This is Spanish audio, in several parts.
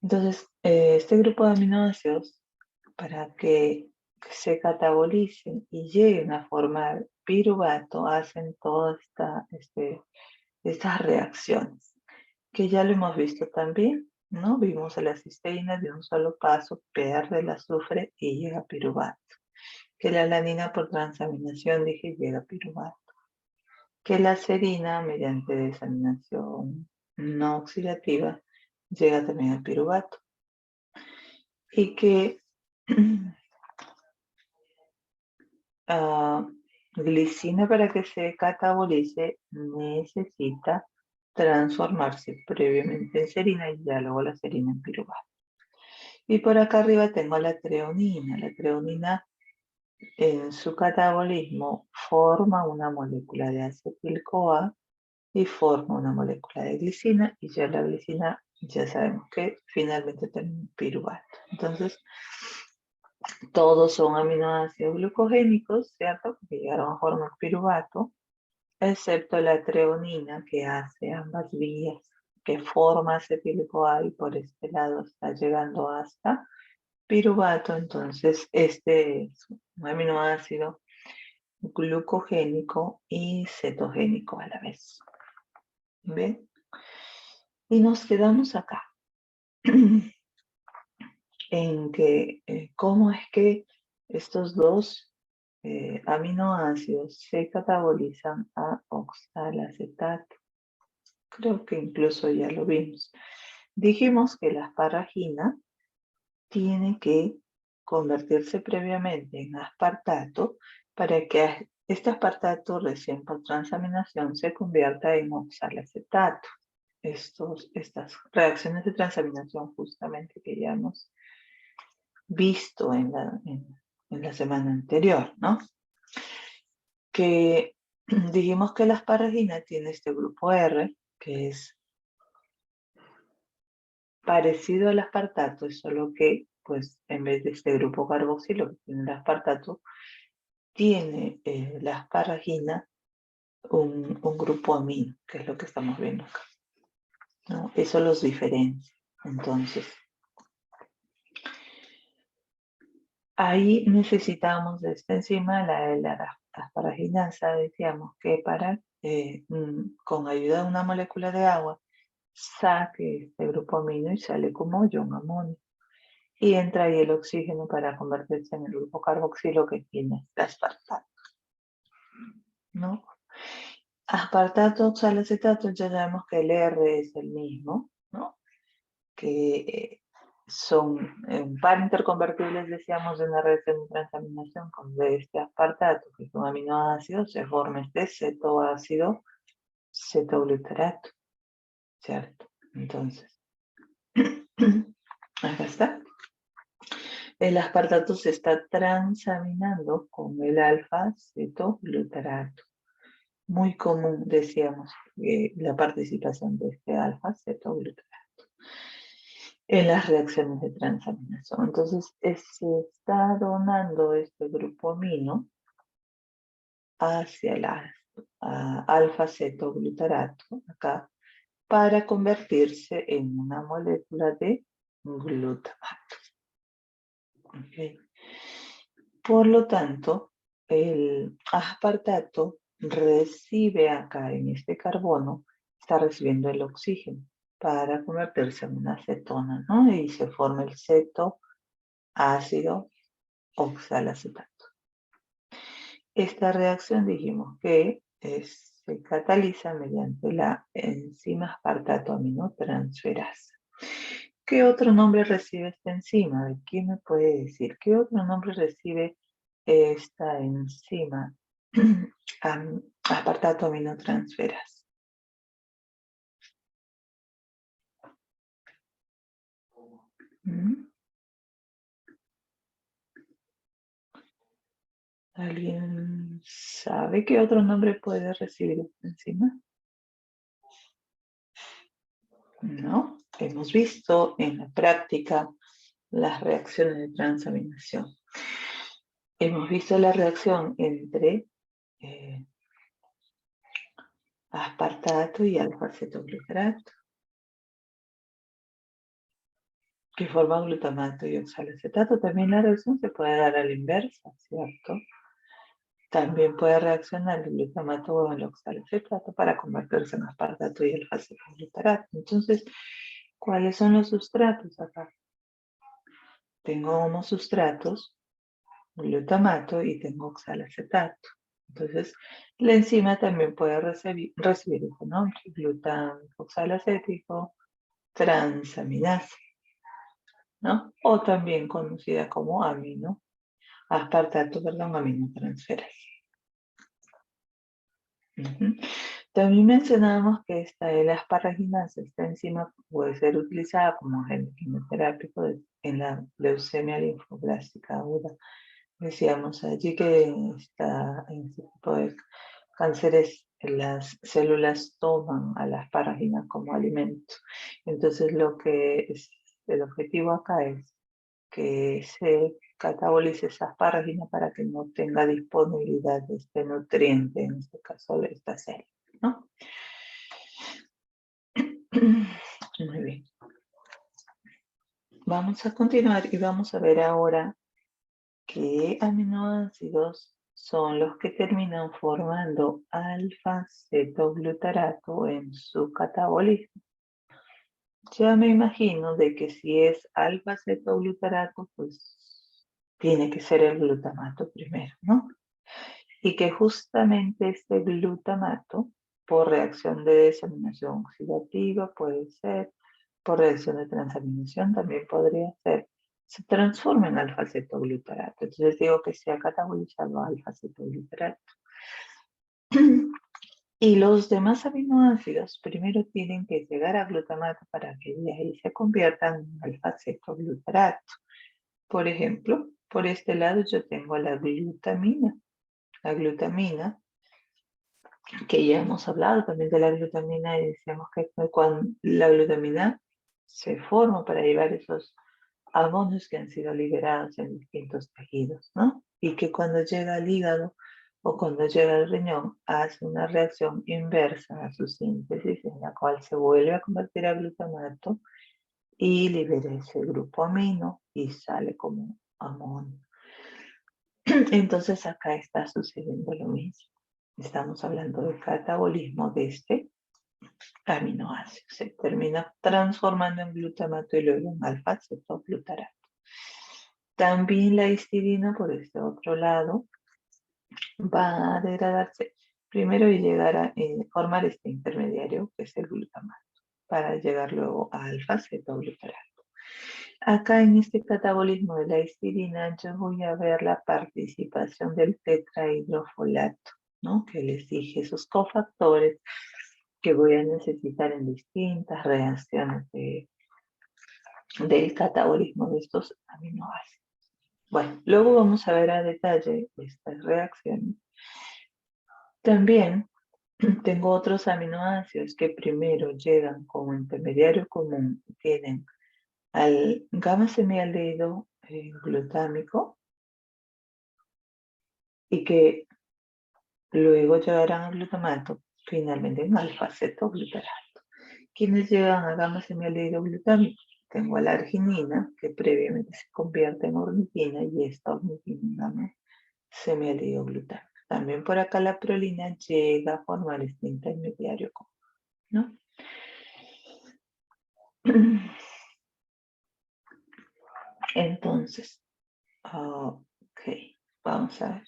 Entonces, este grupo de aminoácidos, para que se catabolicen y lleguen a formar piruvato, hacen todas estas reacciones, que ya lo hemos visto también, ¿no? Vimos a la cisteína de un solo paso, pierde el azufre y llega a piruvato. Que la alanina por transaminación, dije, llega a piruvato. Que la serina, mediante desaminación no oxidativa, llega también al piruvato. Y que glicina, para que se catabolice, necesita transformarse previamente en serina y ya luego la serina en piruvato. Y por acá arriba tengo la treonina. La treonina en su catabolismo forma una molécula de acetil-CoA y forma una molécula de glicina, y ya la glicina ya sabemos que finalmente termina en piruvato. Entonces, todos son aminoácidos glucogénicos, ¿cierto? Que llegaron a formar piruvato, excepto la treonina, que hace ambas vías, que forma acetil-CoA y por este lado está llegando hasta piruvato. Entonces, este es un aminoácido glucogénico y cetogénico a la vez. ¿Ven? Y nos quedamos acá, en que cómo es que estos dos aminoácidos se catabolizan a oxalacetato. Creo que incluso ya lo vimos. Dijimos que la asparagina tiene que convertirse previamente en aspartato para que este aspartato recién por transaminación se convierta en oxalacetato. Estas reacciones de transaminación justamente que ya hemos visto en la semana anterior, ¿no? Que dijimos que la asparagina tiene este grupo R, que es parecido al aspartato, es solo que, pues, en vez de este grupo carboxilo que tiene el aspartato, tiene la asparagina un grupo amino, que es lo que estamos viendo acá, ¿no? Eso los diferencia. Entonces, ahí necesitamos de esta enzima, la asparaginasa, decíamos que con ayuda de una molécula de agua, saque este grupo amino y sale como ion amonio. Y entra ahí el oxígeno para convertirse en el grupo carboxilo que tiene el aspartato, ¿no? Aspartato, oxalacetato, ya sabemos que el R es el mismo, ¿no? Que son un par interconvertibles, decíamos, de una reacción de transaminación con este aspartato, que es un aminoácido, se forma este cetoácido, cetoglutarato, ¿cierto? Entonces, acá está. El aspartato se está transaminando con el alfa-cetoglutarato. Muy común, decíamos, la participación de este alfa-cetoglutarato en las reacciones de transaminación. Entonces, se está donando este grupo amino hacia el alfa-cetoglutarato, acá, para convertirse en una molécula de glutamato. ¿Okay? Por lo tanto, el aspartato recibe acá en este carbono, está recibiendo el oxígeno para convertirse en una cetona, ¿no? Y se forma el cetoácido oxalacetato. Esta reacción dijimos que se cataliza mediante la enzima aspartato aminotransferasa. ¿Qué otro nombre recibe esta enzima? ¿Quién me puede decir? ¿Qué otro nombre recibe esta enzima aspartato aminotransferasa? ¿Mm? ¿Alguien sabe qué otro nombre puede recibir esta enzima? No, hemos visto en la práctica las reacciones de transaminación. Hemos visto la reacción entre aspartato y alfa-cetoglutarato. que forman glutamato y oxalacetato. También la reacción se puede dar a la inversa, ¿cierto? También puede reaccionar el glutamato o el oxalacetato para convertirse en aspartato y alfa-cetoglutarato. Entonces, ¿cuáles son los sustratos acá? Tengo homosustratos, glutamato y tengo oxalacetato. Entonces, la enzima también puede recibir ese nombre, glutámico oxalacético transaminasa, ¿no? O también conocida como aminotransferasa. También mencionamos que la asparaginasa, esta enzima puede ser utilizada como agente quimioterápico en la leucemia linfoblástica aguda. Decíamos allí que en este tipo de cánceres las células toman a la asparagina como alimento. Entonces el objetivo acá es que se catabolice esa asparagina para que no tenga disponibilidad de este nutriente, en este caso de esta célula, ¿no? Muy bien. Vamos a continuar y vamos a ver ahora qué aminoácidos son los que terminan formando alfa-cetoglutarato en su catabolismo. Ya me imagino de que si es alfa-cetoglutarato, pues tiene que ser el glutamato primero, ¿no? Y que justamente este glutamato, por reacción de desaminación oxidativa, puede ser, por reacción de transaminación también podría ser, se transforma en alfa-cetoglutarato. Entonces digo que se ha catabolizado alfa-cetoglutarato. Y los demás aminoácidos primero tienen que llegar a glutamato para que de ahí se conviertan en alfa-cetoglutarato. Por ejemplo, por este lado yo tengo la glutamina. La glutamina, que ya hemos hablado también de la glutamina y decíamos que cuando la glutamina se forma para llevar esos amonios que han sido liberados en distintos tejidos, ¿no? Y que cuando llega al hígado o cuando llega al riñón hace una reacción inversa a su síntesis en la cual se vuelve a convertir a glutamato y libera ese grupo amino y sale como amonio. Entonces acá está sucediendo lo mismo. Estamos hablando del catabolismo de este aminoácido. Se termina transformando en glutamato y luego en alfa-cetoglutarato. También la histidina, por este otro lado, va a degradarse primero y llegar a formar este intermediario que es el glutamato, para llegar luego a alfa-cetoglutarato. Acá en este catabolismo de la histidina yo voy a ver la participación del tetrahidrofolato, ¿no? Que les dije, esos cofactores que voy a necesitar en distintas reacciones del catabolismo de estos aminoácidos. Bueno, luego vamos a ver a detalle estas reacciones. También tengo otros aminoácidos que primero llegan como intermediario común, tienen al gamma semialdehído glutámico y que luego llegarán al glutamato, finalmente en alfa-cetoglutarato. ¿Quiénes llegan a gamma semialdehído glutámico? Tengo a la arginina, que previamente se convierte en ornitina, y esta ornitina en gamma semialdehído glutámico. También por acá la prolina llega a formar este intermediario común, ¿no? Entonces, ok, vamos a ver.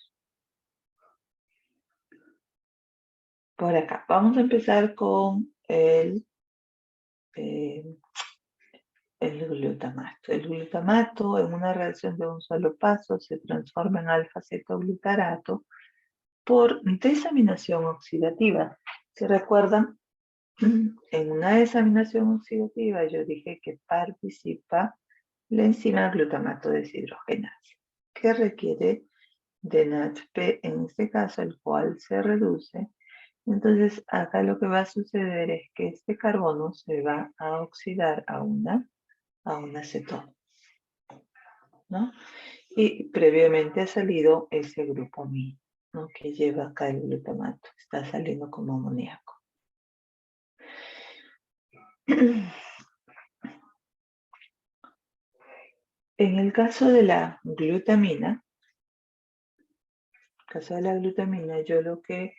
Por acá, vamos a empezar con eh, el glutamato. El glutamato en una reacción de un solo paso se transforma en alfa-cetoglutarato por desaminación oxidativa. Si recuerdan, en una desaminación oxidativa yo dije que participa la enzima glutamato deshidrogenasa, que requiere de NADP en este caso, el cual se reduce. Entonces acá lo que va a suceder es que este carbono se va a oxidar a una acetona, ¿no? Y previamente ha salido ese grupo amino, ¿no? Que lleva acá el glutamato, está saliendo como amoníaco. En el caso de la glutamina, yo lo que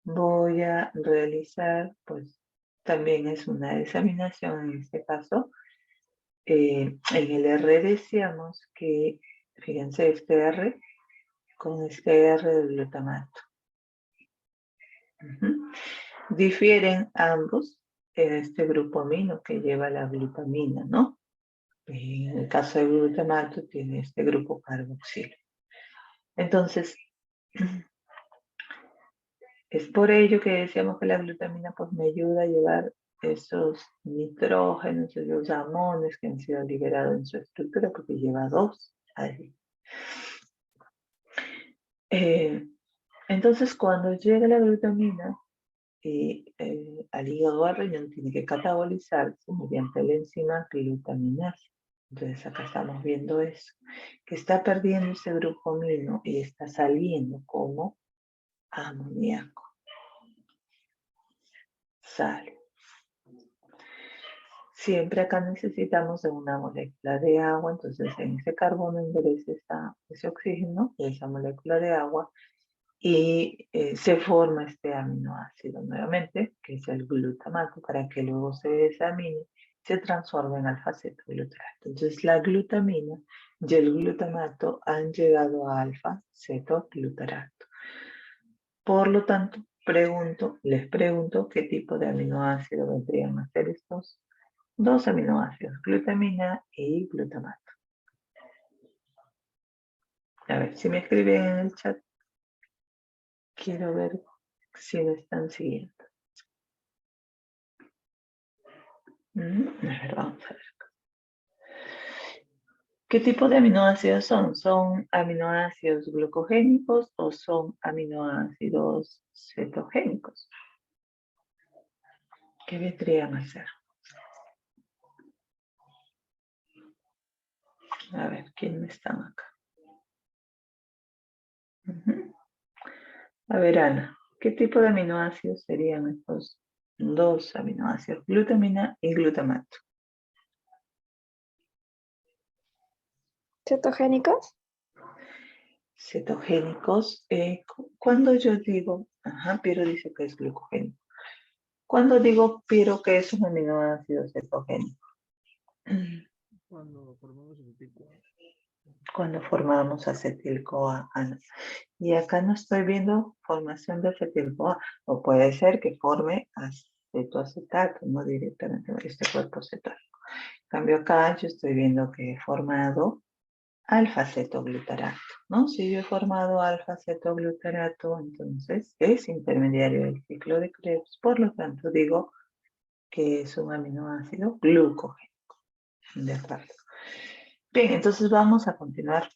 voy a realizar, pues también es una desaminación en este caso. En el R decíamos que, fíjense, este R con este R del glutamato. Difieren ambos en este grupo amino que lleva la glutamina, ¿no? En el caso del glutamato tiene este grupo carboxilo. Entonces, es por ello que decíamos que la glutamina pues me ayuda a llevar esos nitrógenos, esos amones que han sido liberados en su estructura porque lleva 2 ahí. Entonces, cuando llega la glutamina al hígado o al riñón, tiene que catabolizarse mediante la enzima glutaminasa. Entonces, acá estamos viendo eso, que está perdiendo ese grupo amino y está saliendo como amoníaco. Sale. Siempre acá necesitamos de una molécula de agua, entonces en ese carbono ingresa ese oxígeno, esa molécula de agua, y se forma este aminoácido nuevamente, que es el glutamato, para que luego se desamine, se transforme en alfa-cetoglutarato. Entonces la glutamina y el glutamato han llegado a alfa-cetoglutarato. Por lo tanto, les pregunto qué tipo de aminoácido vendrían a ser estos 2 aminoácidos, glutamina y glutamato. A ver, si me escriben en el chat, quiero ver si me están siguiendo. A ver, vamos a ver. ¿Qué tipo de aminoácidos son? ¿Son aminoácidos glucogénicos o son aminoácidos cetogénicos? ¿Qué vendrían a ser? A ver, ¿quiénes están acá? A ver, Ana, ¿qué tipo de aminoácidos serían estos 2 aminoácidos, glutamina y glutamato? ¿Cetogénicos? Cetogénicos, cuando yo digo, Piero dice que es glucogénico. Cuando digo Piero que es un aminoácido cetogénico. Cuando formamos acetil-CoA. Cuando formamos acetil-CoA. Y acá no estoy viendo formación de acetil-CoA, o puede ser que forme acetoacetato, no directamente este cuerpo cetónico. En cambio acá yo estoy viendo que he formado alfa-cetoglutarato, ¿no? Si yo he formado alfa-cetoglutarato, entonces es intermediario del ciclo de Krebs, por lo tanto digo que es un aminoácido glucogénico. ¿De acuerdo? Bien, entonces vamos a continuar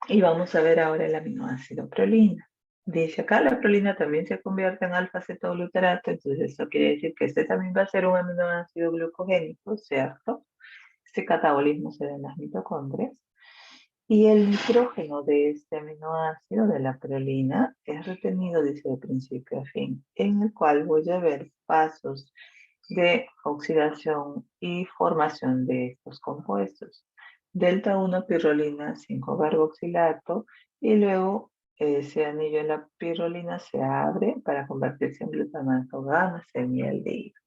y vamos a ver ahora el aminoácido prolina. Dice acá la prolina también se convierte en alfa-cetoglutarato, entonces eso quiere decir que este también va a ser un aminoácido glucogénico, ¿cierto? Este catabolismo se da en las mitocondrias. Y el nitrógeno de este aminoácido, de la prolina, es retenido, dice, de principio a fin, en el cual voy a ver pasos de oxidación y formación de estos compuestos. Delta 1 pirrolina 5-carboxilato y luego ese anillo en la pirrolina se abre para convertirse en glutamato gamma semialdehído.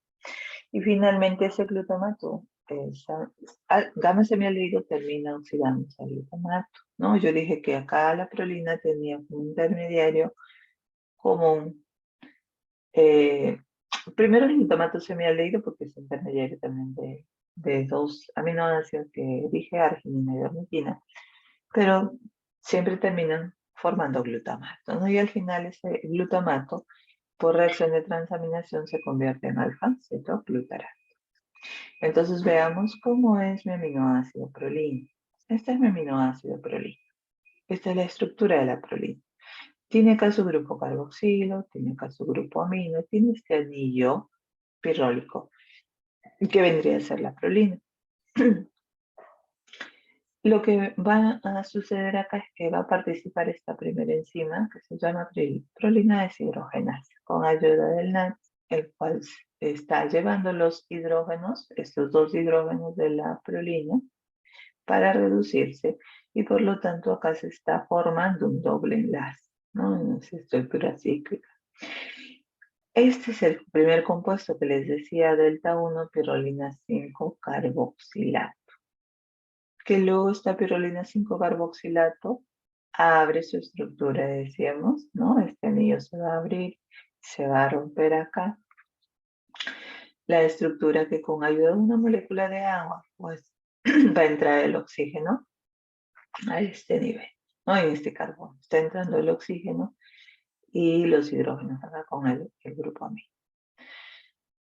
Y finalmente ese glutamato, gamma semialdehído termina oxidándose al glutamato, ¿no? Yo dije que acá la prolina tenía un intermediario común. Primero el glutamato semialdehído porque es intermediario también de 2 aminoácidos que dije, arginina y ornitina, pero siempre terminan formando glutamato, ¿no? Y al final ese glutamato, por reacción de transaminación, se convierte en alfa-cetoglutarato. Entonces veamos cómo es mi aminoácido prolina. Este es mi aminoácido prolina. Esta es la estructura de la prolina. Tiene acá su grupo carboxilo, tiene acá su grupo amino, tiene este anillo pirrólico, que vendría a ser la prolina. Lo que va a suceder acá es que va a participar esta primera enzima que se llama prolina deshidrogenasa con ayuda del NAD, el cual está llevando los hidrógenos, estos 2 hidrógenos de la prolina, para reducirse y por lo tanto acá se está formando un doble enlace, ¿no? En esa estructura cíclica. Este es el primer compuesto que les decía, delta 1, pirrolina 5, carboxilato. Que luego esta pirrolina 5 carboxilato abre su estructura, decíamos, ¿no? Este anillo se va a abrir, se va a romper acá. La estructura que con ayuda de una molécula de agua, pues va a entrar el oxígeno a este nivel, ¿no? En este carbono. Está entrando el oxígeno y los hidrógenos acá con el grupo amino.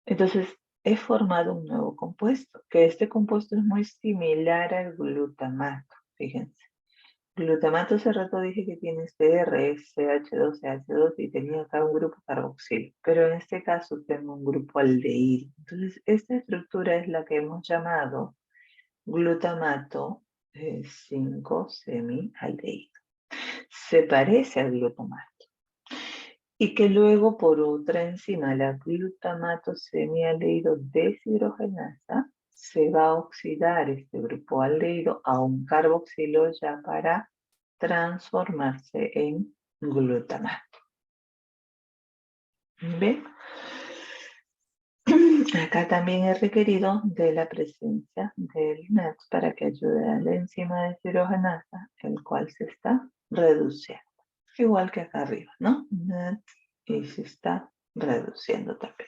Entonces, he formado un nuevo compuesto, que este compuesto es muy similar al glutamato, fíjense. Glutamato hace rato dije que tiene CR, CH2, CH2 y tenía acá un grupo carboxilo, pero en este caso tengo un grupo aldehído. Entonces, esta estructura es la que hemos llamado glutamato 5-semialdehído. Se parece al glutamato. Y que luego por otra enzima, la glutamato semialdehído deshidrogenasa, se va a oxidar este grupo aldehído a un carboxilo ya para transformarse en glutamato. ¿Ven? Acá también he requerido de la presencia del NADS para que ayude a la enzima deshidrogenasa, el cual se está reduciendo. Igual que acá arriba, ¿no? NADS y se está reduciendo también.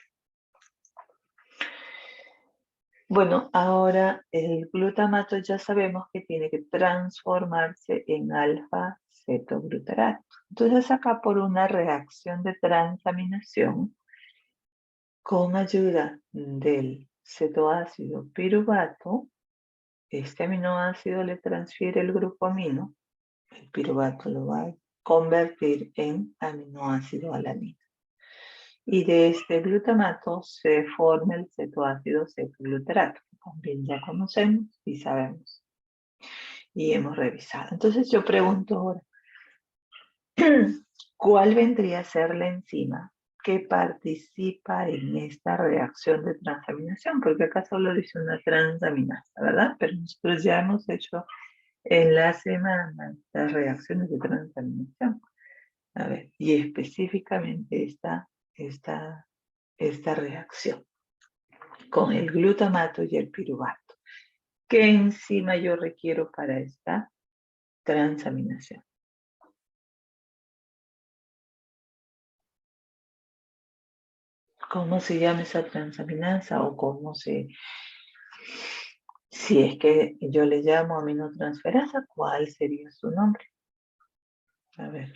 Bueno, ahora el glutamato ya sabemos que tiene que transformarse en alfa-cetoglutarato. Entonces acá por una reacción de transaminación, con ayuda del cetoácido piruvato, este aminoácido le transfiere el grupo amino, el piruvato lo va a convertir en aminoácido alanina. Y de este glutamato se forma el cetoácido cetoglutarato, que también ya conocemos y sabemos y hemos revisado. Entonces yo pregunto ahora, ¿cuál vendría a ser la enzima que participa en esta reacción de transaminación? Porque acá solo dice una transaminasa, ¿verdad? Pero nosotros ya hemos hecho en la semana las reacciones de transaminación. A ver, y específicamente esta reacción con el glutamato y el piruvato. ¿Qué enzima yo requiero para esta transaminación? ¿Cómo se llama esa transaminasa o cómo se... Si es que yo le llamo aminotransferasa, ¿cuál sería su nombre? A ver.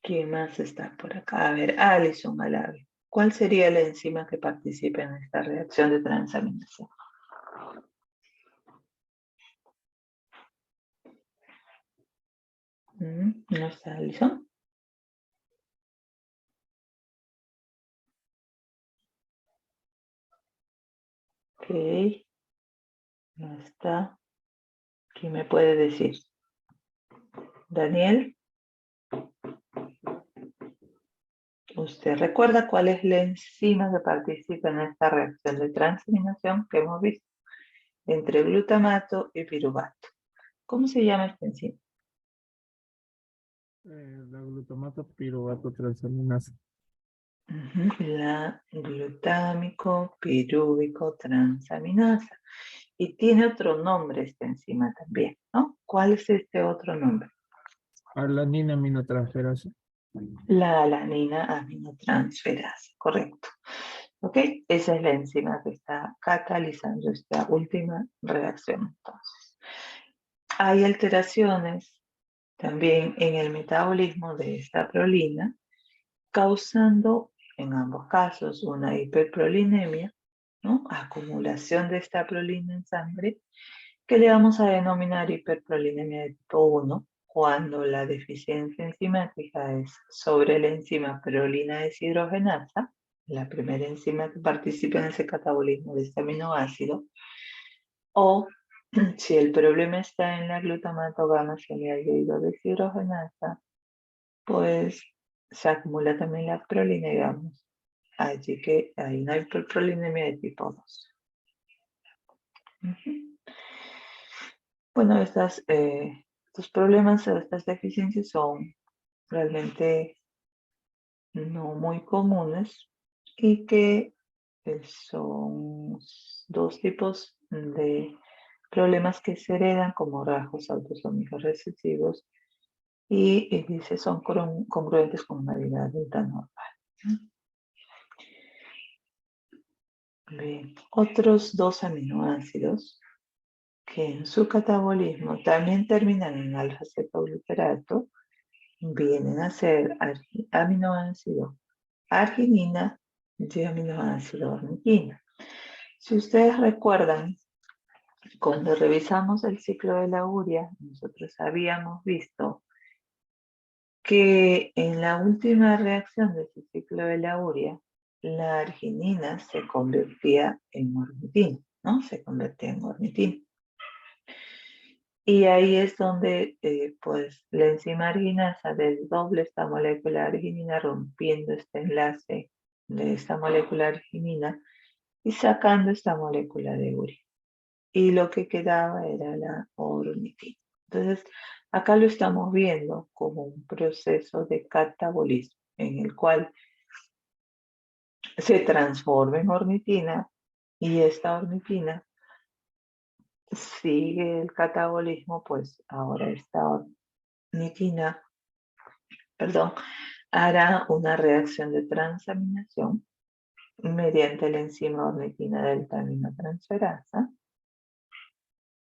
¿Quién más está por acá? A ver, Alison Alavi. ¿Cuál sería la enzima que participa en esta reacción de transaminación? ¿No está Alison? Ok. No está. ¿Quién me puede decir? Daniel. ¿Usted recuerda cuál es la enzima que participa en esta reacción de transaminación que hemos visto entre glutamato y piruvato? ¿Cómo se llama esta enzima? La glutamato piruvato transaminasa. La glutámico pirúvico transaminasa. Y tiene otro nombre esta enzima también, ¿no? ¿Cuál es este otro nombre? Alanina aminotransferasa. La alanina aminotransferasa, correcto. ¿Ok? Esa es la enzima que está catalizando esta última reacción. Entonces, hay alteraciones también en el metabolismo de esta prolina, causando en ambos casos una hiperprolinemia, ¿no? Acumulación de esta prolina en sangre, que le vamos a denominar hiperprolinemia de tipo 1, cuando la deficiencia enzimática es sobre la enzima prolina deshidrogenasa, la primera enzima que participa en ese catabolismo de este aminoácido, o si el problema está en la glutamato gamma semialdehído deshidrogenasa, pues se acumula también la prolina y vamos allí que hay una hiperprolinemia de tipo 2. Ujú. Bueno, estos problemas o estas deficiencias son realmente no muy comunes y que son dos tipos de problemas que se heredan como rasgos autosómicos recesivos y dice son congruentes con una vida adulta normal. Bien. Otros dos aminoácidos que en su catabolismo también terminan en alfa-cetoglutarato vienen a ser aminoácido arginina y aminoácido ornitina. Si ustedes recuerdan, cuando revisamos el ciclo de la urea, nosotros habíamos visto que en la última reacción de ese ciclo de la urea, la arginina se convertía en ornitina, ¿no? Se convertía en ornitina. Y ahí es donde pues la enzima arginasa desdoble esta molécula arginina rompiendo este enlace de esta molécula arginina y sacando esta molécula de urea. Y lo que quedaba era la ornitina. Entonces, acá lo estamos viendo como un proceso de catabolismo en el cual se transforma en ornitina y esta ornitina sigue el catabolismo, pues ahora esta ornitina, perdón, hará una reacción de transaminación mediante la enzima ornitina delta aminotransferasa.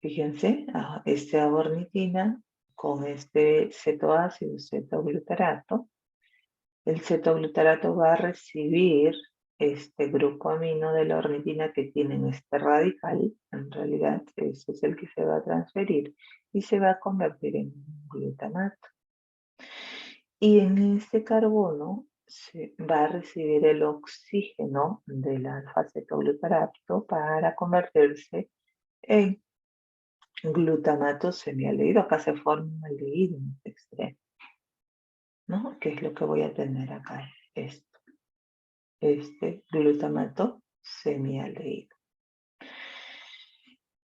Fíjense, esta ornitina con este cetoácido, cetoglutarato, el cetoglutarato va a recibir este grupo amino de la ornitina que tienen este radical, en realidad ese es el que se va a transferir y se va a convertir en glutamato. Y en este carbono se va a recibir el oxígeno del alfa-cetoglutarato para convertirse en glutamato semialdehído. Acá se forma un aldehído en este extremo, ¿no? ¿Qué es lo que voy a tener acá? Este glutamato semialdehído.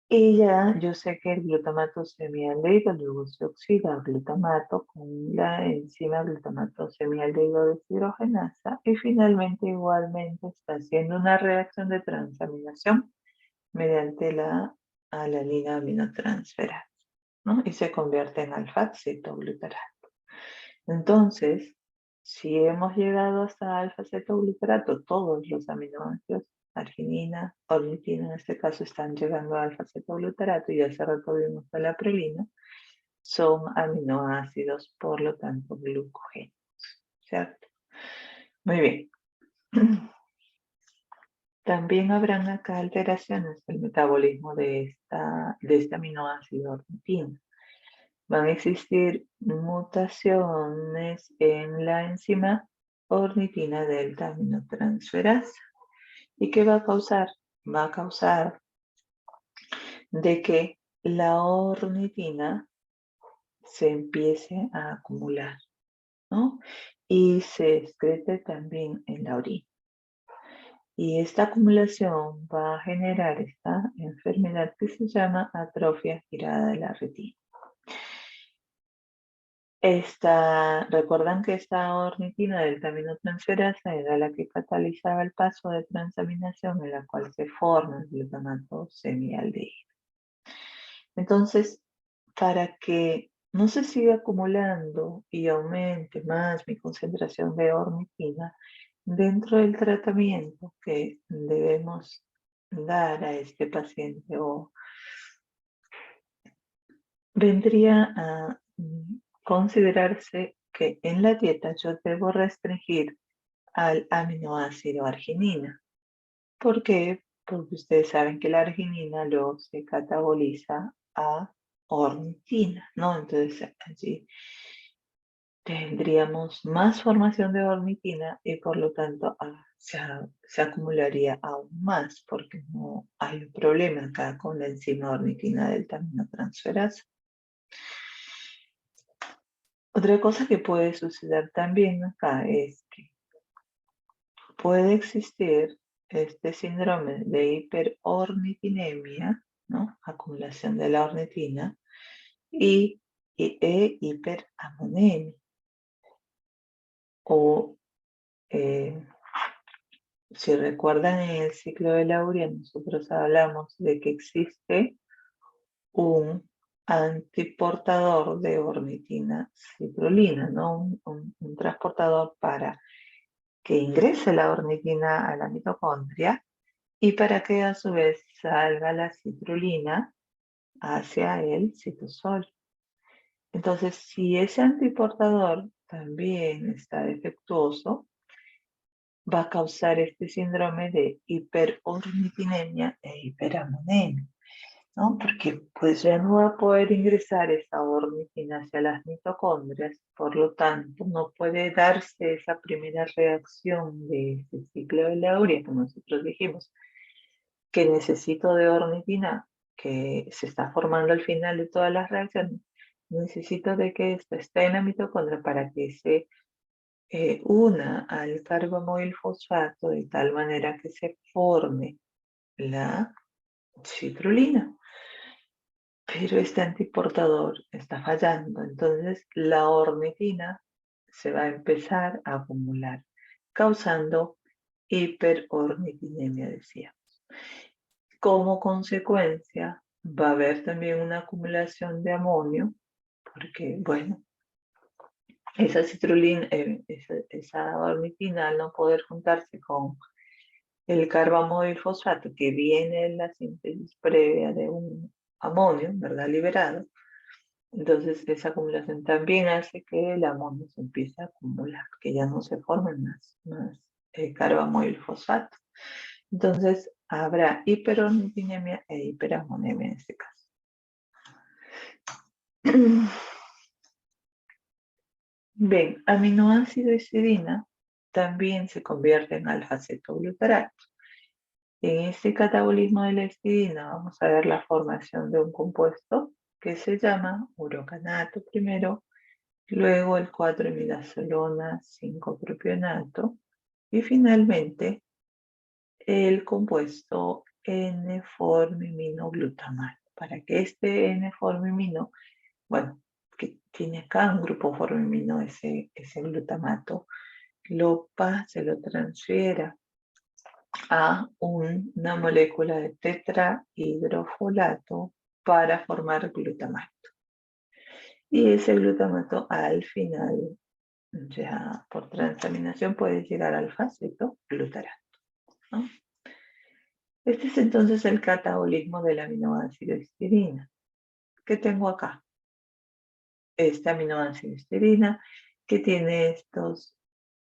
Y ya yo sé que el glutamato semialdehído luego se oxida a glutamato con la enzima glutamato semialdehído deshidrogenasa y finalmente igualmente está haciendo una reacción de transaminación mediante la alanina aminotransferasa, ¿no? Y se convierte en alfa-cetoglutarato. Entonces, si hemos llegado hasta alfa-cetoglutarato, todos los aminoácidos, arginina, ornitina en este caso, están llegando a alfa-cetoglutarato y hace rato vimos a la prolina, son aminoácidos, por lo tanto, glucogénicos, ¿cierto? Muy bien. También habrán acá alteraciones del metabolismo de este aminoácido ornitina. Van a existir mutaciones en la enzima ornitina delta aminotransferasa. ¿Y qué va a causar? Va a causar de que la ornitina se empiece a acumular, ¿no? Y se excrete también en la orina. Y esta acumulación va a generar esta enfermedad que se llama atrofia girada de la retina. Recuerdan que esta ornitina delta aminotransferasa era la que catalizaba el paso de transaminación en la cual se forma el glutamato semialdehído. Entonces, para que no se siga acumulando y aumente más mi concentración de ornitina, dentro del tratamiento que debemos dar a este paciente vendría a considerarse que en la dieta yo debo restringir al aminoácido arginina. ¿Por qué? Porque ustedes saben que la arginina luego se cataboliza a ornitina, ¿no? Entonces allí tendríamos más formación de ornitina y por lo tanto se acumularía aún más porque no hay un problema acá con la enzima ornitina delta aminotransferasa. Otra cosa que puede suceder también acá es que puede existir este síndrome de hiperornitinemia ¿no? Acumulación de la ornitina y hiperamonemia. O si recuerdan en el ciclo de Lauria, nosotros hablamos de que existe un antiportador de ornitina citrulina, ¿no? Un transportador para que ingrese la ornitina a la mitocondria y para que a su vez salga la citrulina hacia el citosol. Entonces, si ese antiportador también está defectuoso, va a causar este síndrome de hiperornitinemia e hiperamonemia, ¿no? Porque pues ya no va a poder ingresar esa ornitina hacia las mitocondrias, por lo tanto no puede darse esa primera reacción de este ciclo de Lauria que nosotros dijimos, que necesito de ornitina, que se está formando al final de todas las reacciones, necesito de que esto esté en la mitocondria para que se una al carbamoil fosfato de tal manera que se forme la citrulina. Pero este antiportador está fallando, entonces la ornitina se va a empezar a acumular, causando hiperornitinemia, decía. Como consecuencia, va a haber también una acumulación de amonio, porque, bueno, esa citrulina, esa ornitina, al no poder juntarse con el carbamoil fosfato que viene de la síntesis previa de un amonio, ¿verdad? Liberado. Entonces, esa acumulación también hace que el amonio se empiece a acumular, que ya no se formen más carbamoil fosfato. Entonces, habrá hiperornitinemia e hiperamonemia en este caso. Bien, aminoácido histidina también se convierte en alfa-cetoglutarato. En este catabolismo de la histidina vamos a ver la formación de un compuesto que se llama urocanato primero, luego el 4-imidazolona 5-propionato y finalmente el compuesto N-formiminoglutamato. Para que este N-formimino, bueno, que tiene acá un grupo formimino, ese glutamato, se lo transfiera a una molécula de tetrahidrofolato para formar glutamato. Y ese glutamato al final, ya por transaminación, puede llegar al alfa-cetoglutarato, ¿no? Este es entonces el catabolismo del aminoácido histidina. ¿Qué tengo acá? Este aminoácido histidina que tiene estos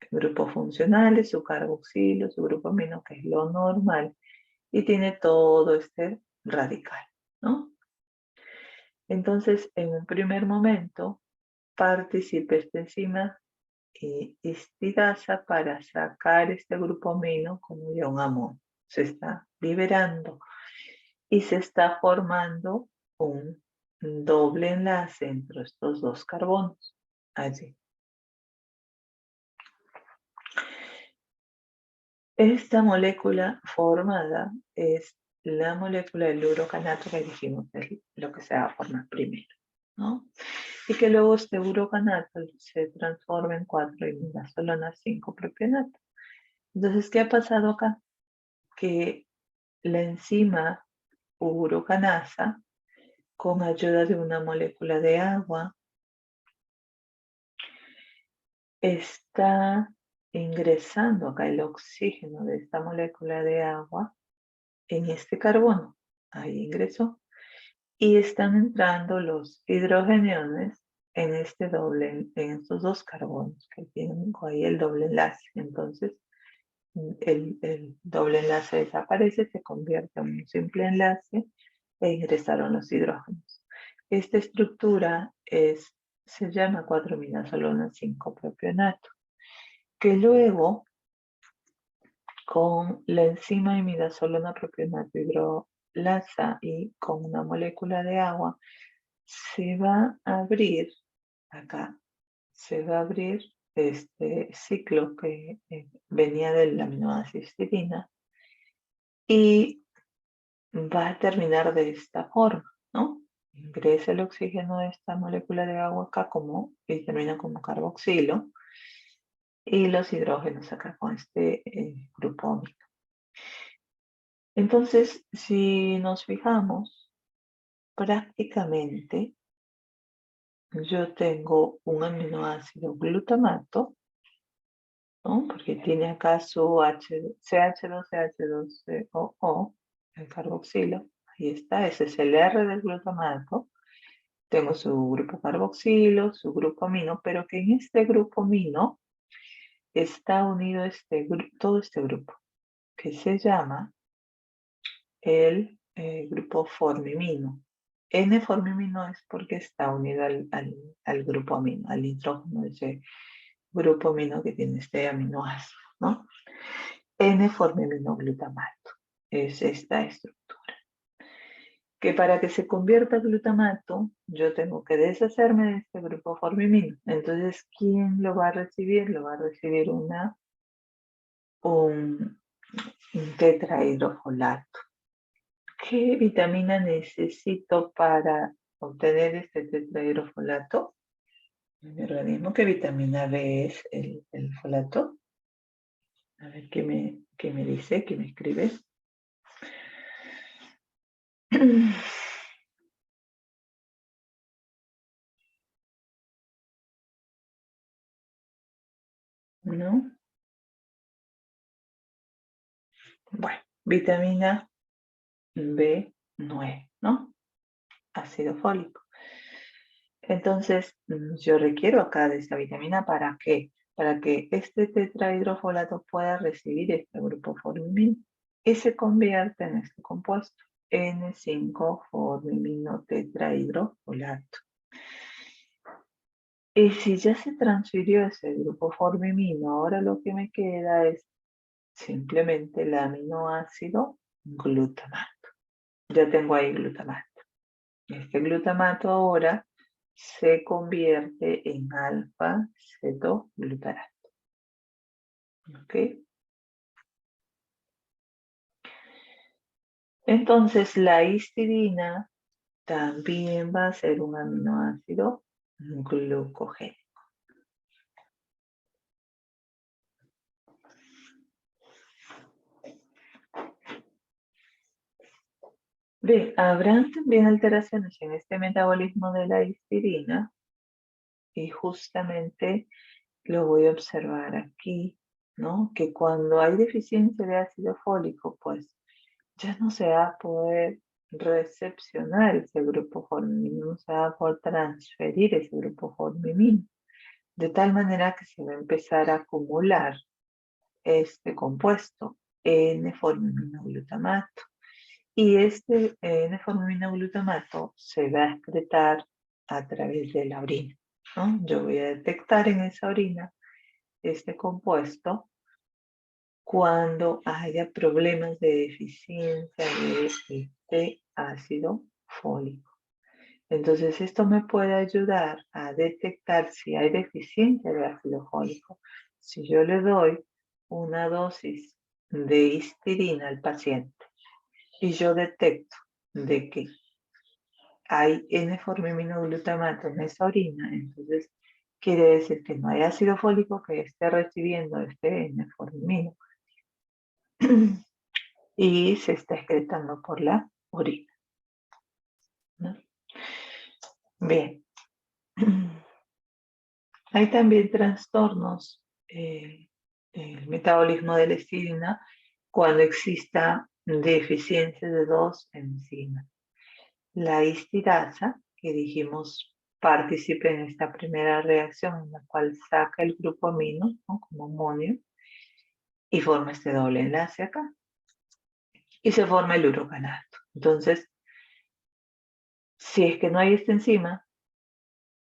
grupos funcionales, su carboxilo, su grupo amino, que es lo normal, y tiene todo este radical, ¿no? Entonces, en un primer momento, participa esta enzima histidasa para sacar este grupo amino como ion amón. Se está liberando y se está formando un doble enlace entre estos dos carbonos allí. Esta molécula formada es la molécula del urocanato que dijimos es lo que se va a formar primero, ¿no? Y que luego este urocanato se transforma en 4-imidazolona 5-propionato. Entonces, ¿qué ha pasado acá? Que la enzima urocanasa, con ayuda de una molécula de agua, está ingresando acá el oxígeno de esta molécula de agua en este carbono. Ahí ingresó. Y están entrando los hidrogeniones en estos dos carbonos que tienen ahí el doble enlace. Entonces, el doble enlace desaparece, se convierte en un simple enlace e ingresaron los hidrógenos. Esta estructura se llama 4-imidazolona 5-propionato, que luego con la enzima imidazolona propionato hidrolasa y con una molécula de agua se va a abrir acá, se va a abrir este ciclo que venía del aminoácido histidina y va a terminar de esta forma, ¿no? Ingresa el oxígeno de esta molécula de agua acá y termina como carboxilo, y los hidrógenos acá con este grupo amino. Entonces, si nos fijamos, prácticamente yo tengo un aminoácido glutamato, ¿no? Porque tiene acá su CH2CH2COO, el carboxilo. Ahí está, ese es el R del glutamato. Tengo su grupo carboxilo, su grupo amino, pero que en este grupo amino está unido todo este grupo, que se llama el grupo formimino. N-formimino es porque está unido al grupo amino, al nitrógeno de ese grupo amino que tiene este aminoácido, ¿no? N-formiminoglutamato es esta estructura. Que para que se convierta a glutamato, yo tengo que deshacerme de este grupo formimino. Entonces, ¿quién lo va a recibir? Lo va a recibir un tetrahidrofolato. ¿Qué vitamina necesito para obtener este tetrahidrofolato en mi organismo? ¿Qué vitamina B es el folato? A ver qué me dice, qué me escribe. ¿No? Bueno, vitamina B9, ¿no? Ácido fólico. Entonces, yo requiero acá de esta vitamina, ¿para qué? Para que este tetrahidrofolato pueda recibir este grupo formimino y se convierte en este compuesto, N5-formimino tetrahidrofolato. Y si ya se transfirió ese grupo formimino, ahora lo que me queda es simplemente el aminoácido glutamato. Ya tengo ahí glutamato. Este glutamato ahora se convierte en alfa-cetoglutarato. ¿Ok? Entonces la histidina también va a ser un aminoácido glucogénico. Bien, habrán también alteraciones en este metabolismo de la histidina y justamente lo voy a observar aquí, ¿no? Que cuando hay deficiencia de ácido fólico, pues ya no se va a poder recepcionar ese grupo formimino, no se va a poder transferir ese grupo formimino, de tal manera que se va a empezar a acumular este compuesto, N-formiminoglutamato. Y este N-formiminoglutamato se va a excretar a través de la orina, ¿no? Yo voy a detectar en esa orina este compuesto cuando haya problemas de deficiencia de este ácido fólico. Entonces esto me puede ayudar a detectar si hay deficiencia de ácido fólico. Si yo le doy una dosis de histidina al paciente y yo detecto de que hay N-formiminoglutamato en esa orina, entonces quiere decir que no hay ácido fólico que esté recibiendo este N-formimino y se está excretando por la orina, ¿no? Bien. Hay también trastornos el metabolismo de la histidina cuando exista deficiencia de dos enzimas. La histidasa, que dijimos participa en esta primera reacción en la cual saca el grupo amino, ¿no? Como amonio, y forma este doble enlace acá. Y se forma el urocanato. Entonces, si es que no hay esta enzima,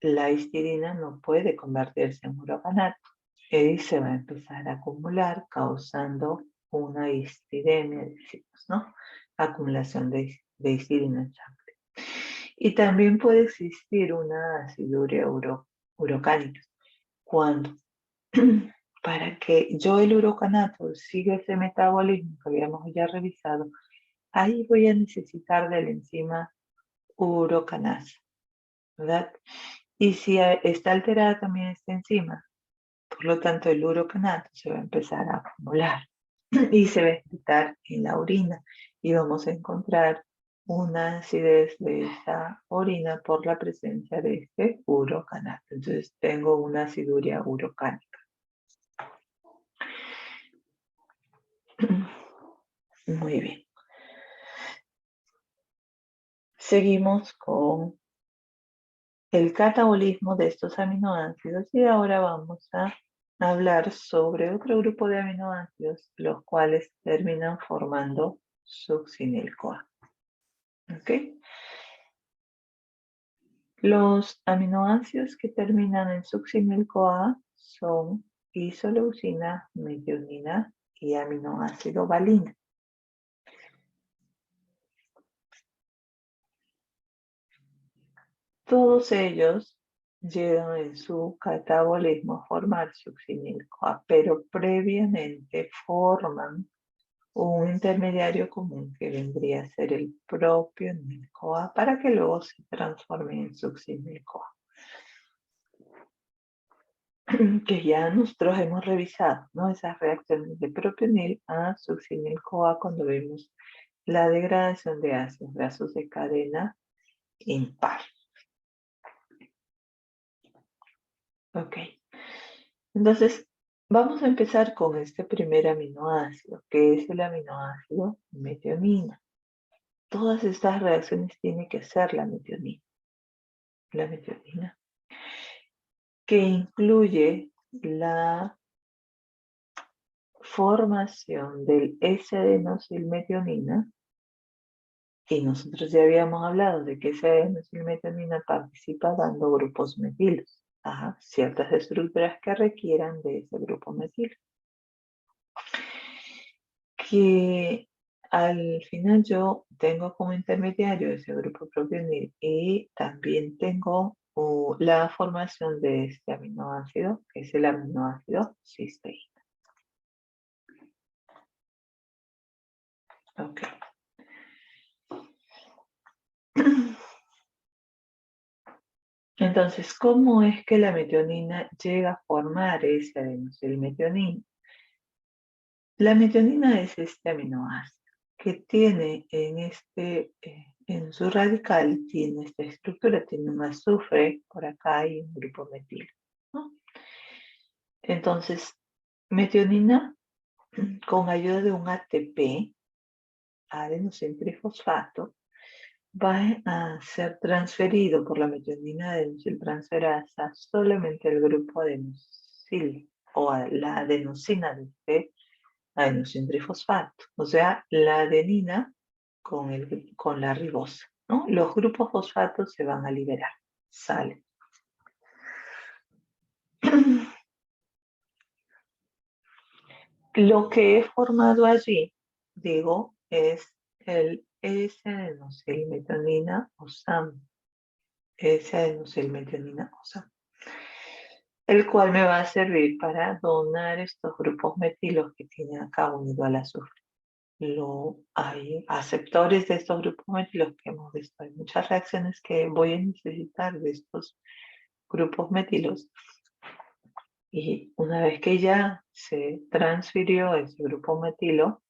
la histidina no puede convertirse en urocanato y se va a empezar a acumular causando una histidemia, decimos, ¿no? Acumulación de histidina en sangre. Y también puede existir una aciduria urocánica. Cuando para que el urocanato siga ese metabolismo que habíamos ya revisado, ahí voy a necesitar de la enzima urocanasa, ¿verdad? Y si está alterada también esta enzima, por lo tanto el urocanato se va a empezar a acumular y se va a excretar en la orina y vamos a encontrar una acidez de esa orina por la presencia de este urocanato. Entonces tengo una aciduria urocánica. Muy bien. Seguimos con el catabolismo de estos aminoácidos y ahora vamos a hablar sobre otro grupo de aminoácidos, los cuales terminan formando succinil-CoA. ¿Ok? Los aminoácidos que terminan en succinil-CoA son isoleucina, metionina y aminoácido valina. Todos ellos llegan en su catabolismo a formar succinil-CoA, pero previamente forman un intermediario común que vendría a ser el propio NIL-CoA para que luego se transforme en succinil-CoA. Que ya nosotros hemos revisado, ¿no? Esas reacciones de propionil a succinil-CoA cuando vemos la degradación de ácidos grasos de cadena impar. Ok. Entonces, vamos a empezar con este primer aminoácido, que es el aminoácido metionina. Todas estas reacciones tiene que hacer la metionina. La metionina, que incluye la formación del S-adenosilmetionina, y nosotros ya habíamos hablado de que esa adenosilmetionina participa dando grupos metilos a ciertas estructuras que requieran de ese grupo metilo. Que al final yo tengo como intermediario ese grupo propionil y también tengo la formación de este aminoácido, que es el aminoácido cisteína. Ok. Entonces, ¿cómo es que la metionina llega a formar ese adenosilmetionina? La metionina es este aminoácido que tiene en su radical, tiene esta estructura, tiene un azufre por acá y un grupo metilo, ¿no? Entonces, metionina, con ayuda de un ATP, adenosintrifosfato, va a ser transferido por la metionina adenosiltransferasa solamente al grupo adenosil o a la adenosina de este adenosintrifosfato, o sea, la adenina con la ribosa, ¿no? Los grupos fosfatos se van a liberar, salen. Lo que he formado allí, digo, es el S-adenosilmetionina o SAM, S-adenosilmetionina o SAM, el cual me va a servir para donar estos grupos metilos que tiene acá unido al azufre. Hay aceptores de estos grupos metilos que hemos visto. Hay muchas reacciones que voy a necesitar de estos grupos metilos. Y una vez que ya se transfirió ese grupo metilo,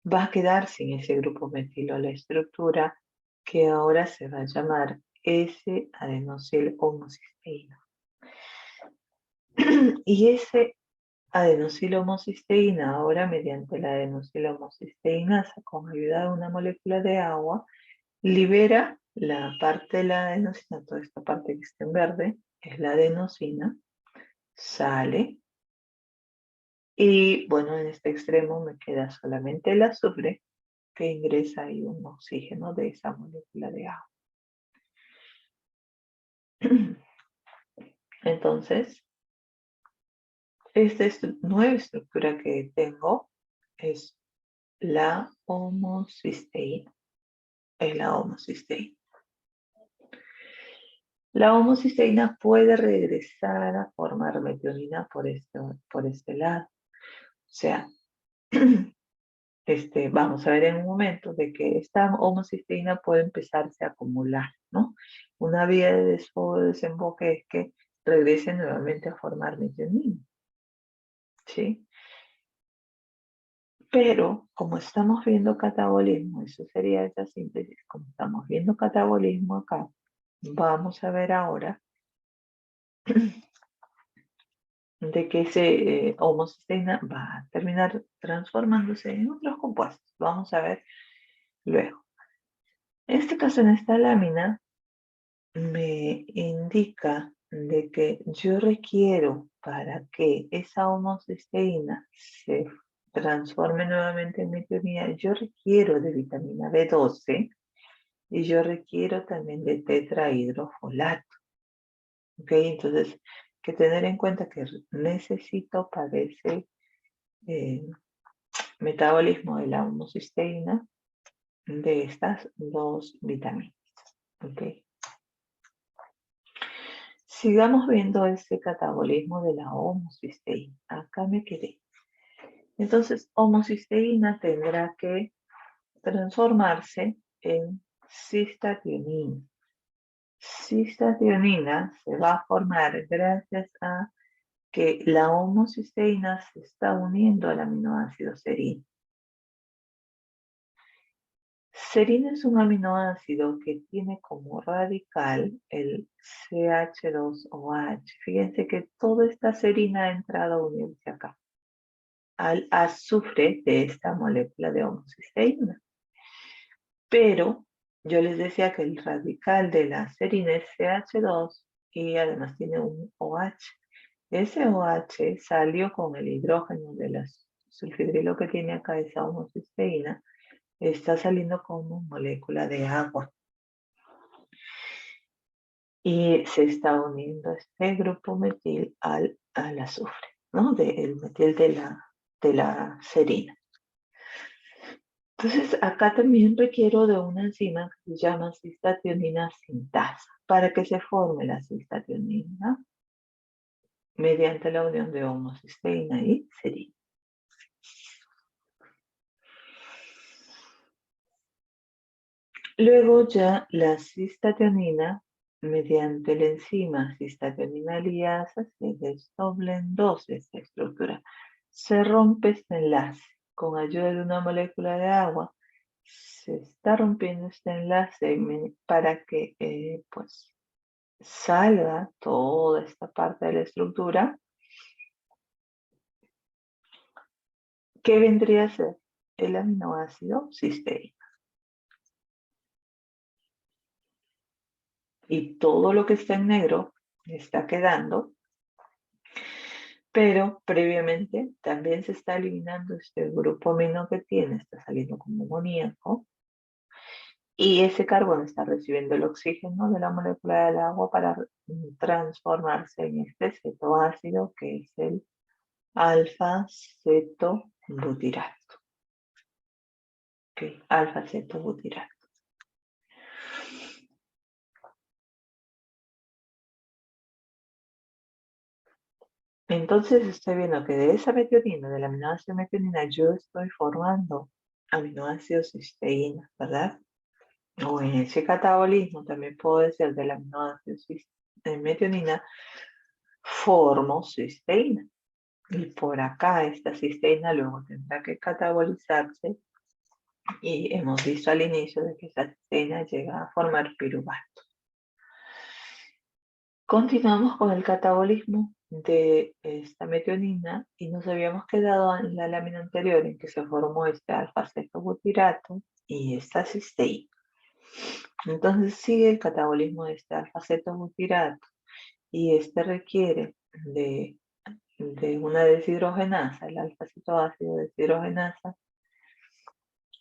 va a quedar sin ese grupo metilo la estructura que ahora se va a llamar S-adenosil homocisteína. Y ese adenosilo-homocisteína, ahora mediante la adenosilo-homocisteinasa con ayuda de una molécula de agua, libera la parte de la adenosina, toda esta parte que está en verde, es la adenosina, sale, y bueno, en este extremo me queda solamente el azufre que ingresa ahí un oxígeno de esa molécula de agua. Entonces, esta nueva estructura que tengo es la homocisteína. Es la homocisteína. La homocisteína puede regresar a formar metionina por este lado. O sea, vamos a ver en un momento de que esta homocisteína puede empezarse a acumular, ¿no? Una vía de desemboque es que regrese nuevamente a formar metionina, ¿sí? Pero como estamos viendo catabolismo, eso sería esa síntesis, como estamos viendo catabolismo acá, vamos a ver ahora de que ese homocisteína va a terminar transformándose en otros compuestos. Vamos a ver luego. En este caso, en esta lámina, me indica de que yo requiero para que esa homocisteína se transforme nuevamente en metionina, yo requiero de vitamina B12 y yo requiero también de tetrahidrofolato. ¿Ok? Entonces, que tener en cuenta que necesito para ese metabolismo de la homocisteína de estas dos vitaminas. ¿Ok? Sigamos viendo ese catabolismo de la homocisteína. Acá me quedé. Entonces, homocisteína tendrá que transformarse en cistationina. Cistationina se va a formar gracias a que la homocisteína se está uniendo al aminoácido serina. Serina es un aminoácido que tiene como radical el CH2OH. Fíjense que toda esta serina ha entrado a unirse acá, al azufre de esta molécula de homocisteína. Pero yo les decía que el radical de la serina es CH2 y además tiene un OH. Ese OH salió con el hidrógeno de la sulfidrilo que tiene acá esa homocisteína, está saliendo como molécula de agua. Y se está uniendo este grupo metil al azufre, ¿no? El metil de la serina. Entonces, acá también requiero de una enzima que se llama cistationina sintasa para que se forme la cistationina mediante la unión de homocisteína y serina. Luego ya la cistationina, mediante la enzima cistationina liasa, se desdobla en dos esta estructura. Se rompe este enlace con ayuda de una molécula de agua. Se está rompiendo este enlace para que pues salga toda esta parte de la estructura. ¿Qué vendría a ser? El aminoácido cisteína. Y todo lo que está en negro está quedando, pero previamente también se está eliminando este grupo amino que tiene, está saliendo como amoníaco, y ese carbono está recibiendo el oxígeno de la molécula del agua para transformarse en este cetoácido que es el alfa-cetobutirato. Okay, alfa-cetobutirato. Entonces estoy viendo que de esa metionina, del aminoácido metionina, yo estoy formando aminoácido cisteína, ¿verdad? O en ese catabolismo también puedo decir del aminoácido metionina, formo cisteína. Y por acá esta cisteína luego tendrá que catabolizarse y hemos visto al inicio de que esta cisteína llega a formar piruvato. Continuamos con el catabolismo de esta metionina y nos habíamos quedado en la lámina anterior en que se formó este alfa-cetobutirato y esta cisteína. Entonces sigue el catabolismo de este alfa-cetobutirato y este requiere de una deshidrogenasa, el alfa-cetoácido deshidrogenasa,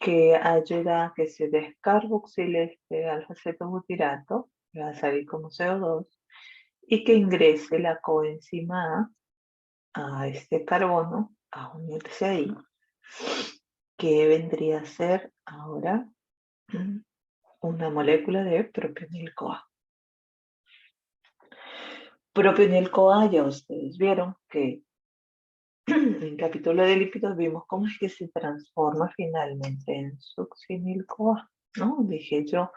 que ayuda a que se descarboxile este alfa-cetobutirato, que va a salir como CO2, y que ingrese la coenzima A este carbono, a unirse ahí, que vendría a ser ahora una molécula de propionil-CoA. Propionil-CoA ya ustedes vieron que En el capítulo de lípidos vimos cómo es que se transforma finalmente en succinil-CoA, ¿no? Dije yo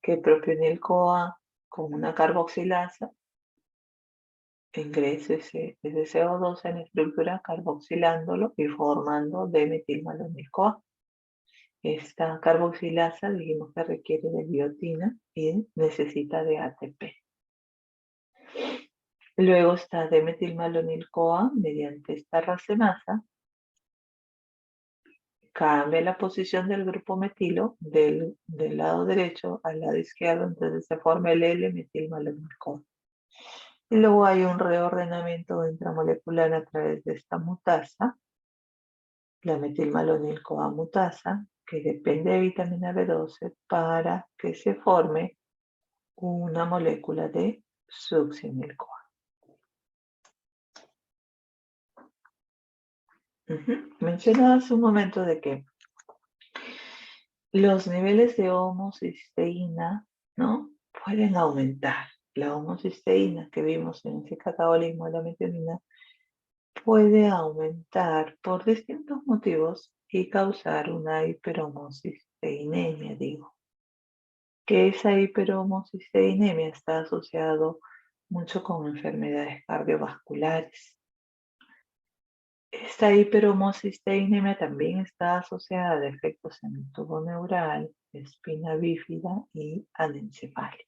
que propionil-CoA con una carboxilasa ingresa ese CO2 en la estructura carboxilándolo y formando D-metilmalonil-CoA. Esta carboxilasa dijimos que requiere de biotina y necesita de ATP. Luego está D-metilmalonil-CoA mediante esta racemasa. Cambia la posición del grupo metilo del lado derecho al lado izquierdo, entonces se forma el L-metilmalonil-CoA. Y luego hay un reordenamiento intramolecular a través de esta mutasa, la metilmalonil-CoA mutasa, que depende de vitamina B12 para que se forme una molécula de succinil-CoA. Mencionaba hace un momento de que los niveles de homocisteína, ¿no?, pueden aumentar. La homocisteína que vimos en ese catabolismo de la metionina puede aumentar por distintos motivos y causar una hiperhomocisteinemia, digo. Que esa hiperhomocisteinemia está asociado mucho con enfermedades cardiovasculares. Esta hiperhomocisteinemia también está asociada a defectos en el tubo neural, espina bífida y anencefalia.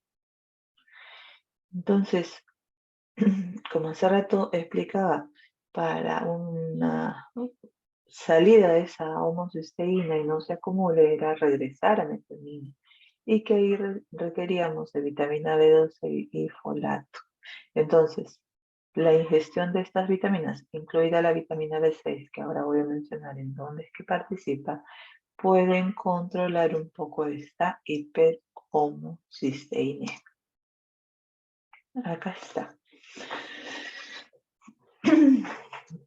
Entonces, como hace rato explicaba, para una salida de esa homocisteína y no se acumule era regresar a metionina y que ahí requeríamos de vitamina B12 y folato. Entonces, la ingestión de estas vitaminas, incluida la vitamina B6, que ahora voy a mencionar en dónde es que participa, pueden controlar un poco esta hiperhomocisteína. Acá está.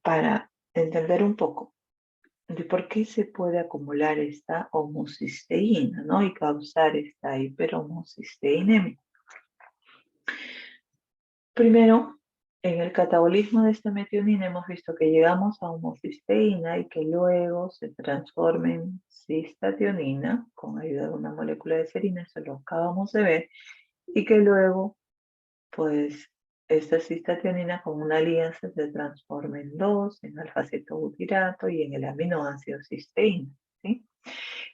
Para entender un poco de por qué se puede acumular esta homocisteína, ¿no?, y causar esta hiperhomocisteinemia. Primero, en el catabolismo de esta metionina hemos visto que llegamos a homocisteína y que luego se transforma en cistationina con ayuda de una molécula de serina, eso lo acabamos de ver, y que luego, pues, esta cistationina con una alianza se transforma en 2, en alfa-cetobutirato y en el aminoácido cisteína, ¿sí?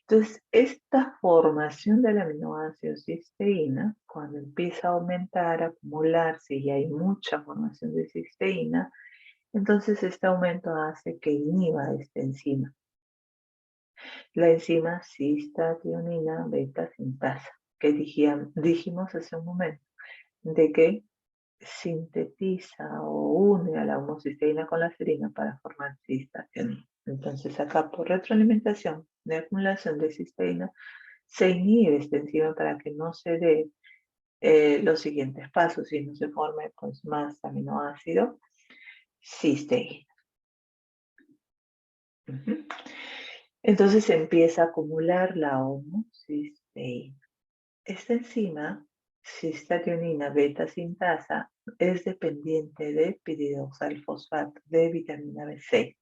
Entonces, esta formación del aminoácido cisteína, cuando empieza a aumentar, a acumularse y hay mucha formación de cisteína, entonces este aumento hace que inhiba esta enzima. La enzima cistationina beta sintasa, que dijimos hace un momento, de que sintetiza o une a la homocisteína con la serina para formar cistationina. Entonces acá por retroalimentación de acumulación de cisteína se inhibe esta enzima para que no se dé los siguientes pasos y no se forme pues más aminoácido cisteína. Entonces se empieza a acumular la homocisteína. Esta enzima, cistationina beta sintasa, es dependiente de piridoxalfosfato, de vitamina B6.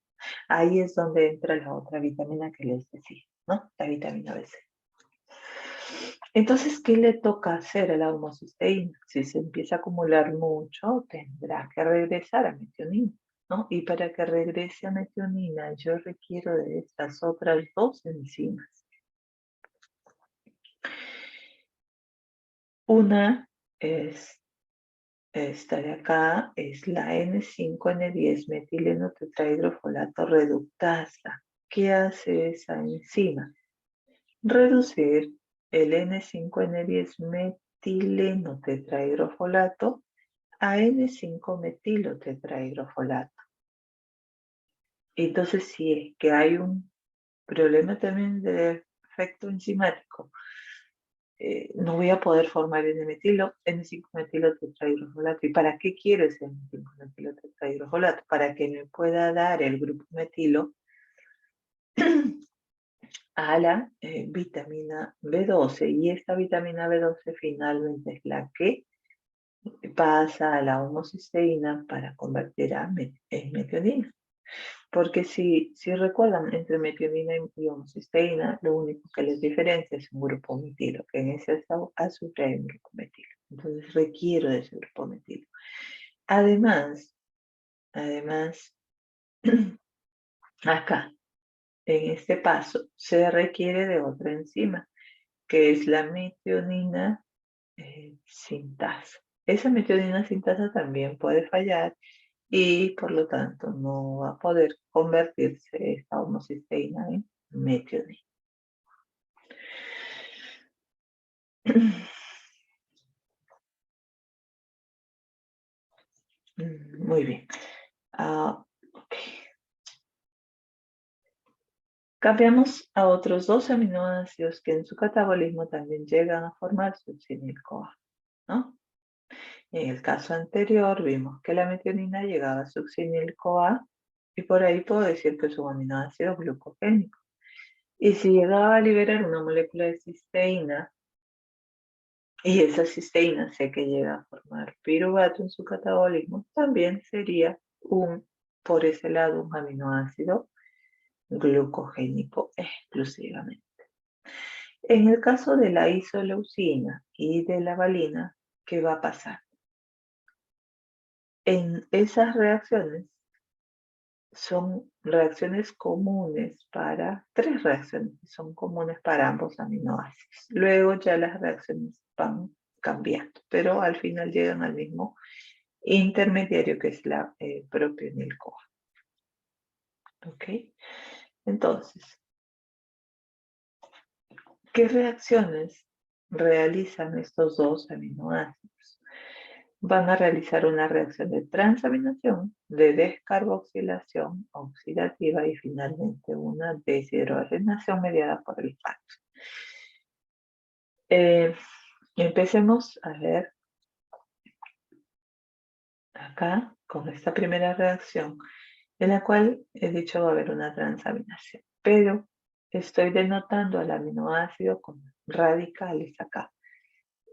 Ahí es donde entra la otra vitamina que les decía, ¿no?, la vitamina B6. Entonces, ¿qué le toca hacer a la homocisteína? Si se empieza a acumular mucho, tendrá que regresar a metionina, ¿no? Y para que regrese a metionina, yo requiero de estas otras dos enzimas. Una es esta de acá, es la N5N10 metileno tetrahidrofolato reductasa. ¿Qué hace esa enzima? Reducir el N5N10 metileno tetrahidrofolato a N5-metilo tetrahidrofolato. Entonces, si es que hay un problema también de efecto enzimático, no voy a poder formar N5-metilo tetrahidrofolato. ¿Y para qué quiero ese N5-metilo tetrahidrofolato? Para que me pueda dar el grupo metilo a la vitamina B12, y esta vitamina B12 finalmente es la que pasa a la homocisteína para convertir en metionina. Porque si recuerdan, entre metionina y homocisteína, lo único que les diferencia es un grupo metilo, que en ese azufre hay un grupo metilo. Entonces requiero de ese grupo metilo. Además, acá, en este paso, se requiere de otra enzima, que es la metionina sintasa. Esa metionina sintasa también puede fallar y por lo tanto no va a poder convertirse esta homocisteína en metionina. Muy bien. Ok. Cambiamos a otros dos aminoácidos que en su catabolismo también llegan a formar succinil-CoA, ¿no? En el caso anterior vimos que la metionina llegaba a succinil-CoA y por ahí puedo decir que es un aminoácido glucogénico. Y si llegaba a liberar una molécula de cisteína, y esa cisteína sé que llega a formar piruvato en su catabolismo, también sería por ese lado, un aminoácido glucogénico exclusivamente. En el caso de la isoleucina y de la valina, ¿qué va a pasar? En esas reacciones son reacciones comunes para, 3 reacciones que son comunes para ambos aminoácidos. Luego ya las reacciones van cambiando, pero al final llegan al mismo intermediario que es la propionil-CoA. ¿Ok? Entonces, ¿qué reacciones realizan estos dos aminoácidos? Van a realizar una reacción de transaminación, de descarboxilación oxidativa y finalmente una deshidrogenación mediada por el FACS. Empecemos a ver acá con esta primera reacción en la cual he dicho va a haber una transaminación, pero estoy denotando al aminoácido con radicales acá.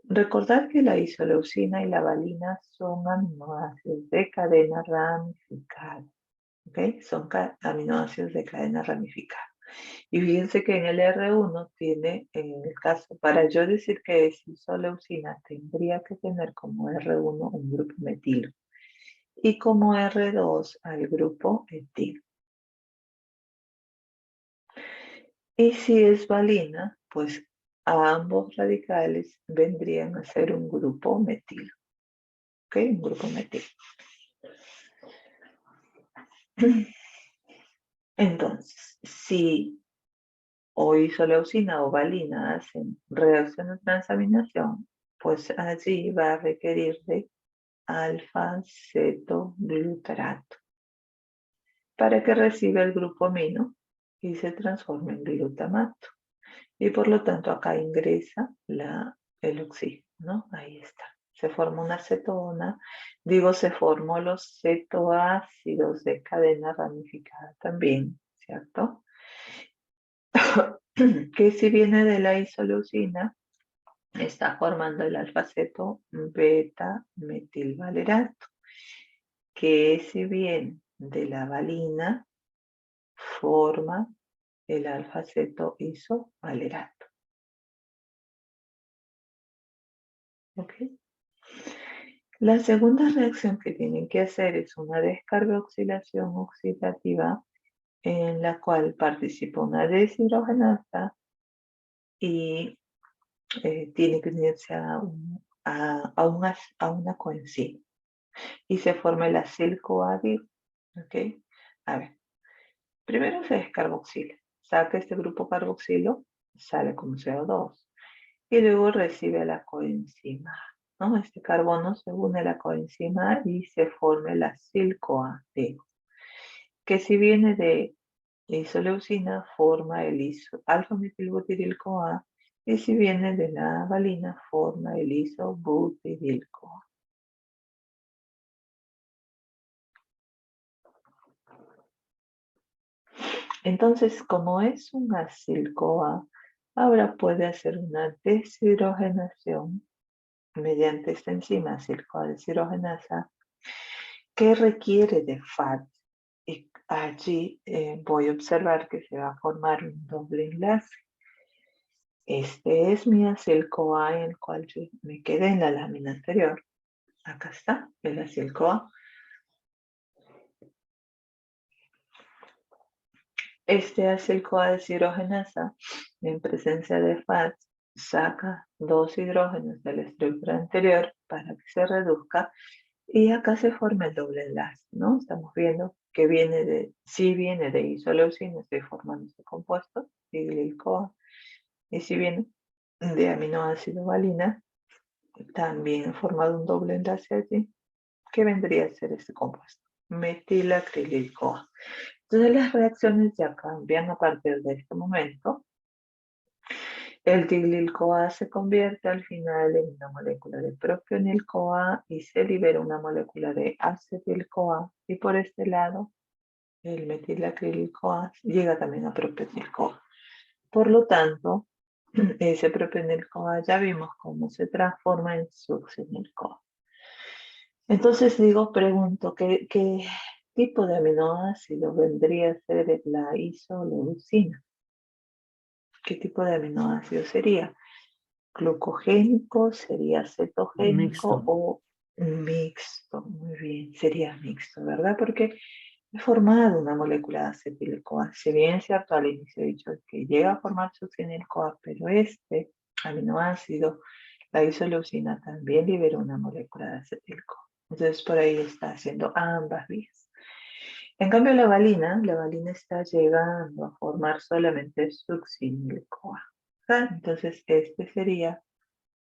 Recordar que la isoleucina y la valina son aminoácidos de cadena ramificada, ¿ok? Son aminoácidos de cadena ramificada. Y fíjense que en el R1 tiene, en el caso, para yo decir que es isoleucina, tendría que tener como R1 un grupo metilo y como R2 al grupo etilo. Y si es valina, pues a ambos radicales vendrían a ser un grupo metilo. ¿Ok? Un grupo metilo. Entonces, si o isoleucina o valina hacen reacción de transaminación, pues allí va a requerir de alfa-cetoglutarato para que reciba el grupo amino y se transforme en glutamato. Y por lo tanto acá ingresa el oxígeno, ¿no? Ahí está. Se forma una cetona, digo, se formó los cetoácidos de cadena ramificada también, ¿cierto? Que si viene de la isoleucina, está formando el alfa-ceto beta metilvalerato, que si viene de la valina, forma el alfa-ceto isovalerato. ¿Ok? La segunda reacción que tienen que hacer es una descarboxilación oxidativa en la cual participa una deshidrogenasa y tiene que unirse a una coenzima y se forma el acil-CoA. ¿Ok? A ver, primero se descarboxila, saca este grupo carboxilo, sale como CO2 y luego recibe la coenzima, ¿no? Este carbono se une a la coenzima y se forma el acil-CoA, que si viene de isoleucina forma el alfa-metilbutiril-CoA y si viene de la valina forma el isobutiril-CoA. Entonces, como es un acil-CoA, ahora puede hacer una deshidrogenación mediante esta enzima acil-CoA deshidrogenasa que requiere de FAD. allí voy a observar que se va a formar un doble enlace. Este es mi acil-CoA en el cual yo me quedé en la lámina anterior. Acá está el acil-CoA. Este acil-CoA deshidrogenasa en presencia de FAD saca 2 hidrógenos de la estructura anterior para que se reduzca y acá se forma el doble enlace, ¿no? Estamos viendo que si viene de isoleucina, estoy formando este compuesto, diglil-CoA, y si viene de aminoácido valina, también he formado un doble enlace allí, que vendría a ser este compuesto, metilacrilil-CoA. Entonces las reacciones ya cambian a partir de este momento. El diglil-CoA se convierte al final en una molécula de propionil-CoA y se libera una molécula de acetil-CoA. Y por este lado, el metilacrilil-CoA llega también a propionil-CoA. Por lo tanto, ese propionil-CoA ya vimos cómo se transforma en succinil-CoA. Entonces pregunto, ¿qué tipo de aminoácido vendría a ser la isoleucina? ¿Qué tipo de aminoácido sería? ¿Glucogénico? ¿Sería cetogénico? Mixto. O mixto? Muy bien, sería mixto, ¿verdad? Porque he formado una molécula de acetil-CoA. Si bien es cierto, al inicio he dicho que llega a formar succinil-CoA, pero este aminoácido, la isoleucina, también libera una molécula de acetil-CoA. Entonces por ahí está haciendo ambas vías. En cambio la valina está llegando a formar solamente succinil-CoA. Entonces este sería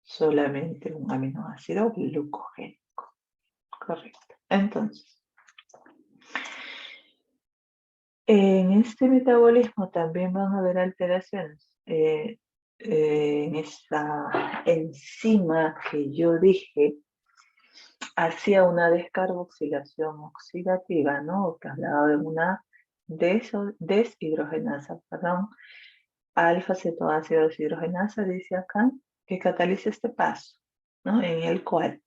solamente un aminoácido glucogénico. Correcto. Entonces, en este metabolismo también van a haber alteraciones. En esa enzima que yo dije hacía una descarboxilación oxidativa, ¿no? Que hablaba de una deshidrogenasa, perdón. Alfa-cetoácido deshidrogenasa dice acá que cataliza este paso, ¿no? En el cual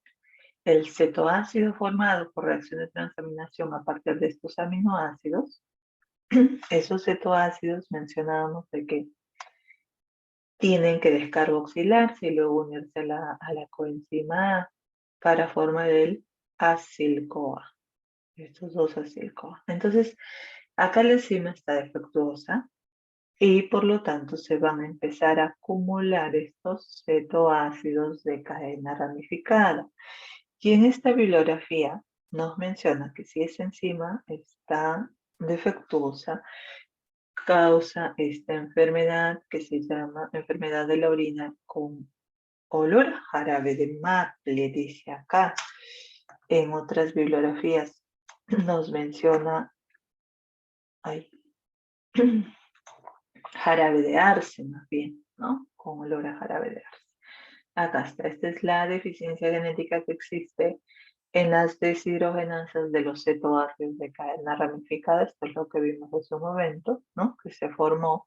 el cetoácido formado por reacción de transaminación a partir de estos aminoácidos, esos cetoácidos mencionábamos de que tienen que descarboxilarse y luego unirse a la coenzima A para formar el acil-CoA, estos dos acil-CoA. Entonces, acá la enzima está defectuosa y por lo tanto se van a empezar a acumular estos cetoácidos de cadena ramificada. Y en esta bibliografía nos menciona que si esa enzima está defectuosa, causa esta enfermedad que se llama enfermedad de la orina con olor a jarabe de maple, dice acá. En otras bibliografías nos menciona jarabe de arce, más bien, ¿no? Con olor a jarabe de arce. Acá está, esta es la deficiencia genética que existe en las deshidrogenasas de los cetoácidos de cadena ramificada. Esto es lo que vimos hace un momento, ¿no? Que se formó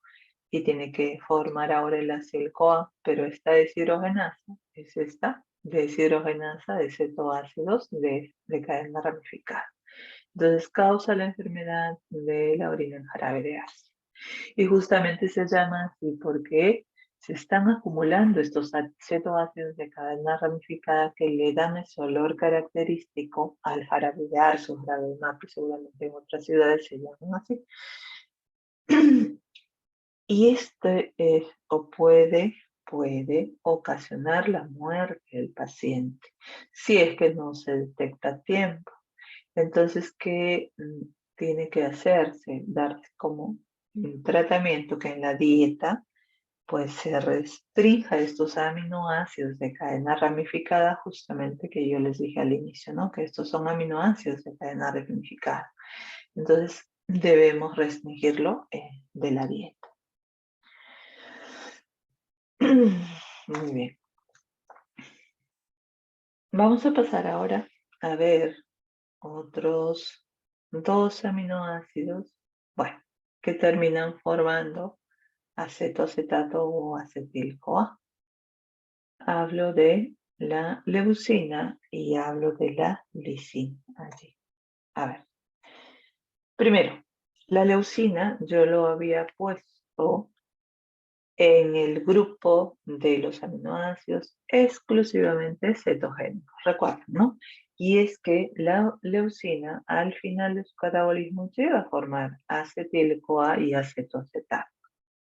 y tiene que formar ahora el acil-CoA, pero esta deshidrogenasa es esta deshidrogenasa de cetoácidos de cadena ramificada. Entonces causa la enfermedad de la orina en jarabe de arce. Y justamente se llama así porque se están acumulando estos cetoácidos de cadena ramificada que le dan ese olor característico al jarabe de arce o jarabe de maple, seguramente en otras ciudades se llaman así. Y este puede ocasionar la muerte del paciente si es que no se detecta a tiempo. Entonces, ¿qué tiene que hacerse? Darse como un tratamiento que en la dieta pues se restrinja estos aminoácidos de cadena ramificada, justamente que yo les dije al inicio, ¿no? Que estos son aminoácidos de cadena ramificada. Entonces, debemos restringirlo de la dieta. Muy bien. Vamos a pasar ahora a ver otros dos aminoácidos, bueno, que terminan formando acetoacetato o acetil-CoA. Hablo de la leucina y hablo de la lisina. Allí. A ver. Primero, La leucina yo lo había puesto en el grupo de los aminoácidos exclusivamente cetogénicos, recuerden, ¿no? Y es que la leucina al final de su catabolismo llega a formar acetil-CoA y acetoacetato.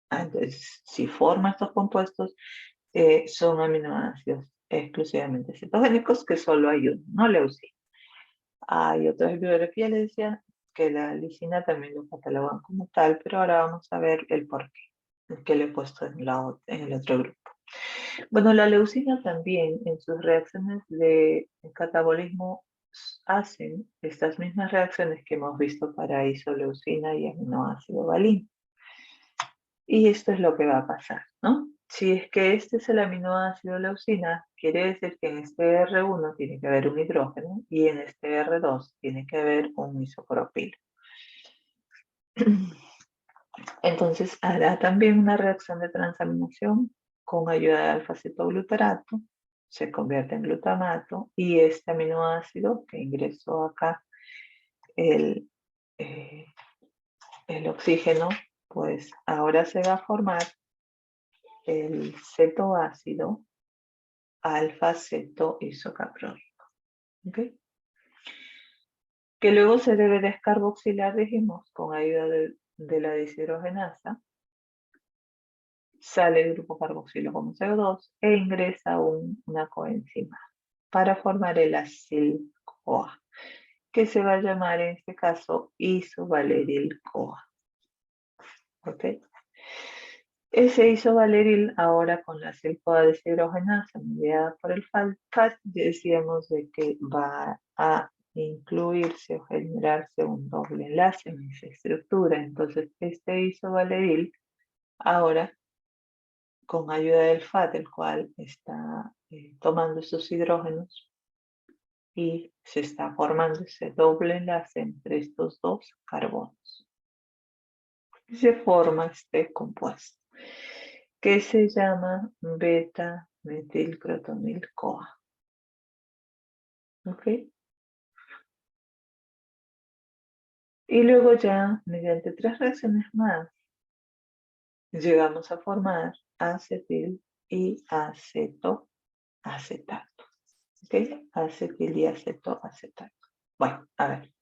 Entonces, si forma estos compuestos, son aminoácidos exclusivamente cetogénicos, que solo hay uno, no leucina. Hay otras bibliografías que le decían que la lisina también lo catalogan como tal, pero ahora vamos a ver el porqué, que le he puesto en el otro grupo. Bueno, la leucina también en sus reacciones de catabolismo hacen estas mismas reacciones que hemos visto para isoleucina y aminoácido valino. Y esto es lo que va a pasar, ¿no? Si es que este es el aminoácido leucina, quiere decir que en este R1 tiene que haber un hidrógeno y en este R2 tiene que haber un isopropilo. Entonces hará también una reacción de transaminación con ayuda de alfa-cetoglutarato, se convierte en glutamato y este aminoácido que ingresó acá, el, eh, el oxígeno, pues ahora se va a formar el cetoácido alfa-cetoisocaprolínico, ¿okay? Que luego se debe descarboxilar, dijimos, con ayuda de la deshidrogenasa. Sale el grupo carboxilo como CO2 e ingresa una coenzima para formar el acil-CoA, que se va a llamar en este caso isovaleril-CoA. ¿Ok? Ese isovaleril ahora con la acil-CoA deshidrogenasa mediada por el FAT, decíamos de que va a incluirse o generarse un doble enlace en esa estructura. Entonces este isovaleril ahora con ayuda del FAT, el cual está tomando esos hidrógenos y se está formando ese doble enlace entre estos dos carbonos. Y se forma este compuesto que se llama beta-metilcrotonil-CoA. ¿Ok? Y luego ya, mediante 3 reacciones más, llegamos a formar acetil y acetoacetato. ¿Ok? Acetil y acetoacetato. Bueno, a ver.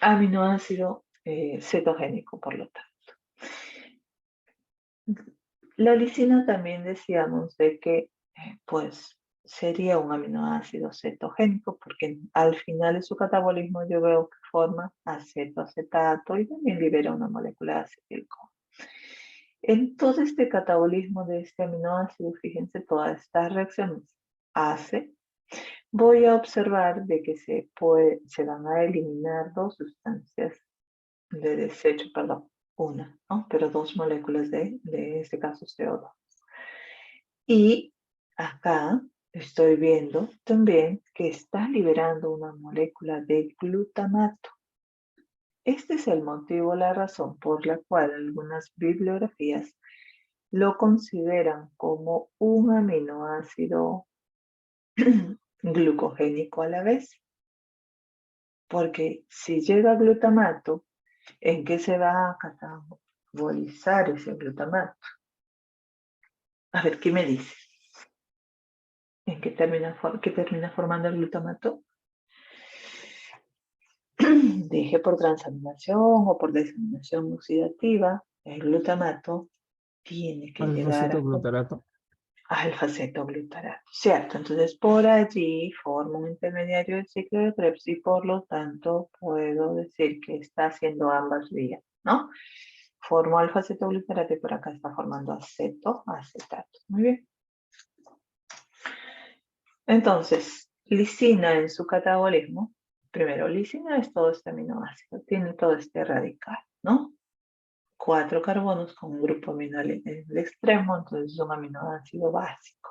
Aminoácido cetogénico, por lo tanto. La lisina también decíamos de que, pues, sería un aminoácido cetogénico porque al final de su catabolismo yo veo que forma acetoacetato y también libera una molécula de acetil-CoA. En todo este catabolismo de este aminoácido, fíjense, todas estas reacciones hace, voy a observar de que se van a eliminar dos sustancias de desecho, perdón, una, ¿no? Pero dos moléculas de este caso CO2. Y acá estoy viendo también que está liberando una molécula de glutamato. Este es el motivo, la razón por la cual algunas bibliografías lo consideran como un aminoácido glucogénico a la vez. Porque si llega glutamato, ¿en qué se va a catabolizar ese glutamato? A ver, ¿qué me dice? ¿En qué termina formando el glutamato? Dije por transaminación o por desaminación oxidativa, el glutamato tiene que llegar a Alfa-cetoglutarato. alfa-cetoglutarato, ¿cierto? Entonces por allí forma un intermediario del ciclo de Krebs y por lo tanto puedo decir que está haciendo ambas vías, ¿no? Formo alfa-cetoglutarato y por acá está formando acetoacetato. Muy bien. Entonces, lisina en su catabolismo, primero, lisina es todo este aminoácido, tiene todo este radical, ¿no? 4 carbonos con un grupo amino en el extremo, entonces es un aminoácido básico.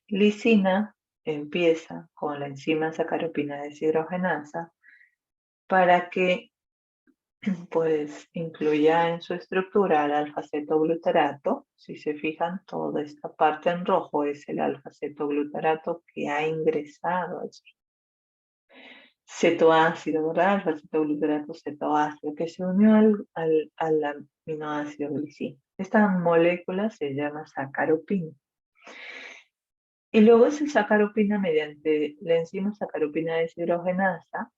Lisina empieza con la enzima sacaropina deshidrogenasa para que pues incluya en su estructura el alfa-cetoglutarato. Si se fijan, toda esta parte en rojo es el alfa-cetoglutarato que ha ingresado allí. cetoácido, ¿verdad? Alfa-cetoglutarato cetoácido, que se unió al aminoácido glicina. Esta molécula se llama sacaropina. Y luego esa sacaropina, mediante la enzima sacaropina deshidrogenasa,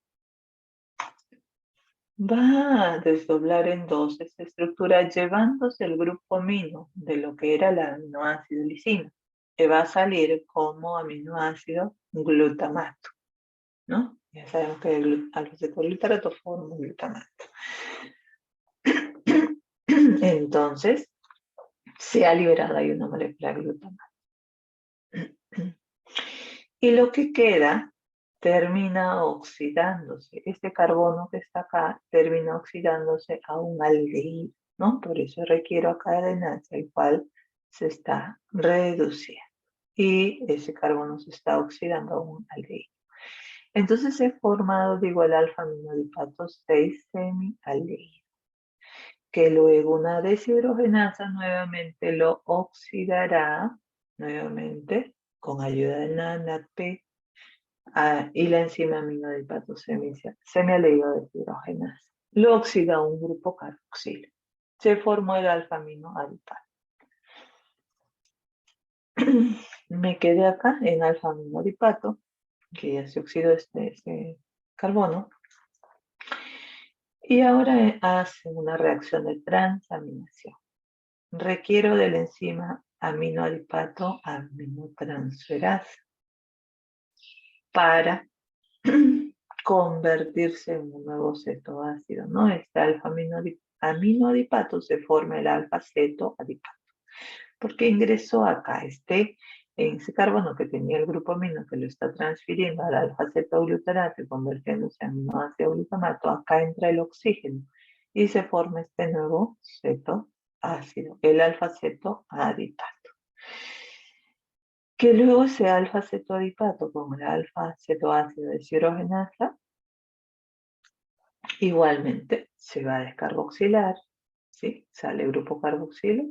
va a desdoblar en dos esta estructura, llevándose el grupo amino de lo que era el aminoácido lisina, que va a salir como aminoácido glutamato, ¿no? Ya sabemos que el alfa-cetoglutarato forma glutamato. Entonces, se ha liberado ahí una molécula glutamato. Y lo que queda termina oxidándose. Este carbono que está acá termina oxidándose a un aldehído, ¿no? Por eso requiero acá de enlace, el cual se está reduciendo. Y ese carbono se está oxidando a un aldehído. Entonces he formado, digo, el alfa-aminodipato 6 semialdehído, que luego una deshidrogenasa nuevamente lo oxidará nuevamente con ayuda de la NADP y la enzima aminodipato semialdehído deshidrogenasa. Lo oxida a un grupo carboxilo. Se formó el alfa-aminoadipato. Me quedé acá en alfa-aminodipato, que ya se oxidó este carbono. Y ahora hace una reacción de transaminación. Requiero de la enzima aminoadipato aminotransferasa para convertirse en un nuevo cetoácido, ¿no? Este alfa-aminodipato se forma el alfa-cetoadipato. Porque ingresó acá en ese carbono que tenía el grupo amino que lo está transfiriendo al alfa-cetoglutarato y convirtiéndose en aminoácido glutamato, acá entra el oxígeno y se forma este nuevo cetoácido, el alfa-cetoadipato. Que luego ese alfa-cetoadipato con el alfa-cetoácido deshidrogenasa igualmente se va a descarboxilar, ¿sí? Sale el grupo carboxilo,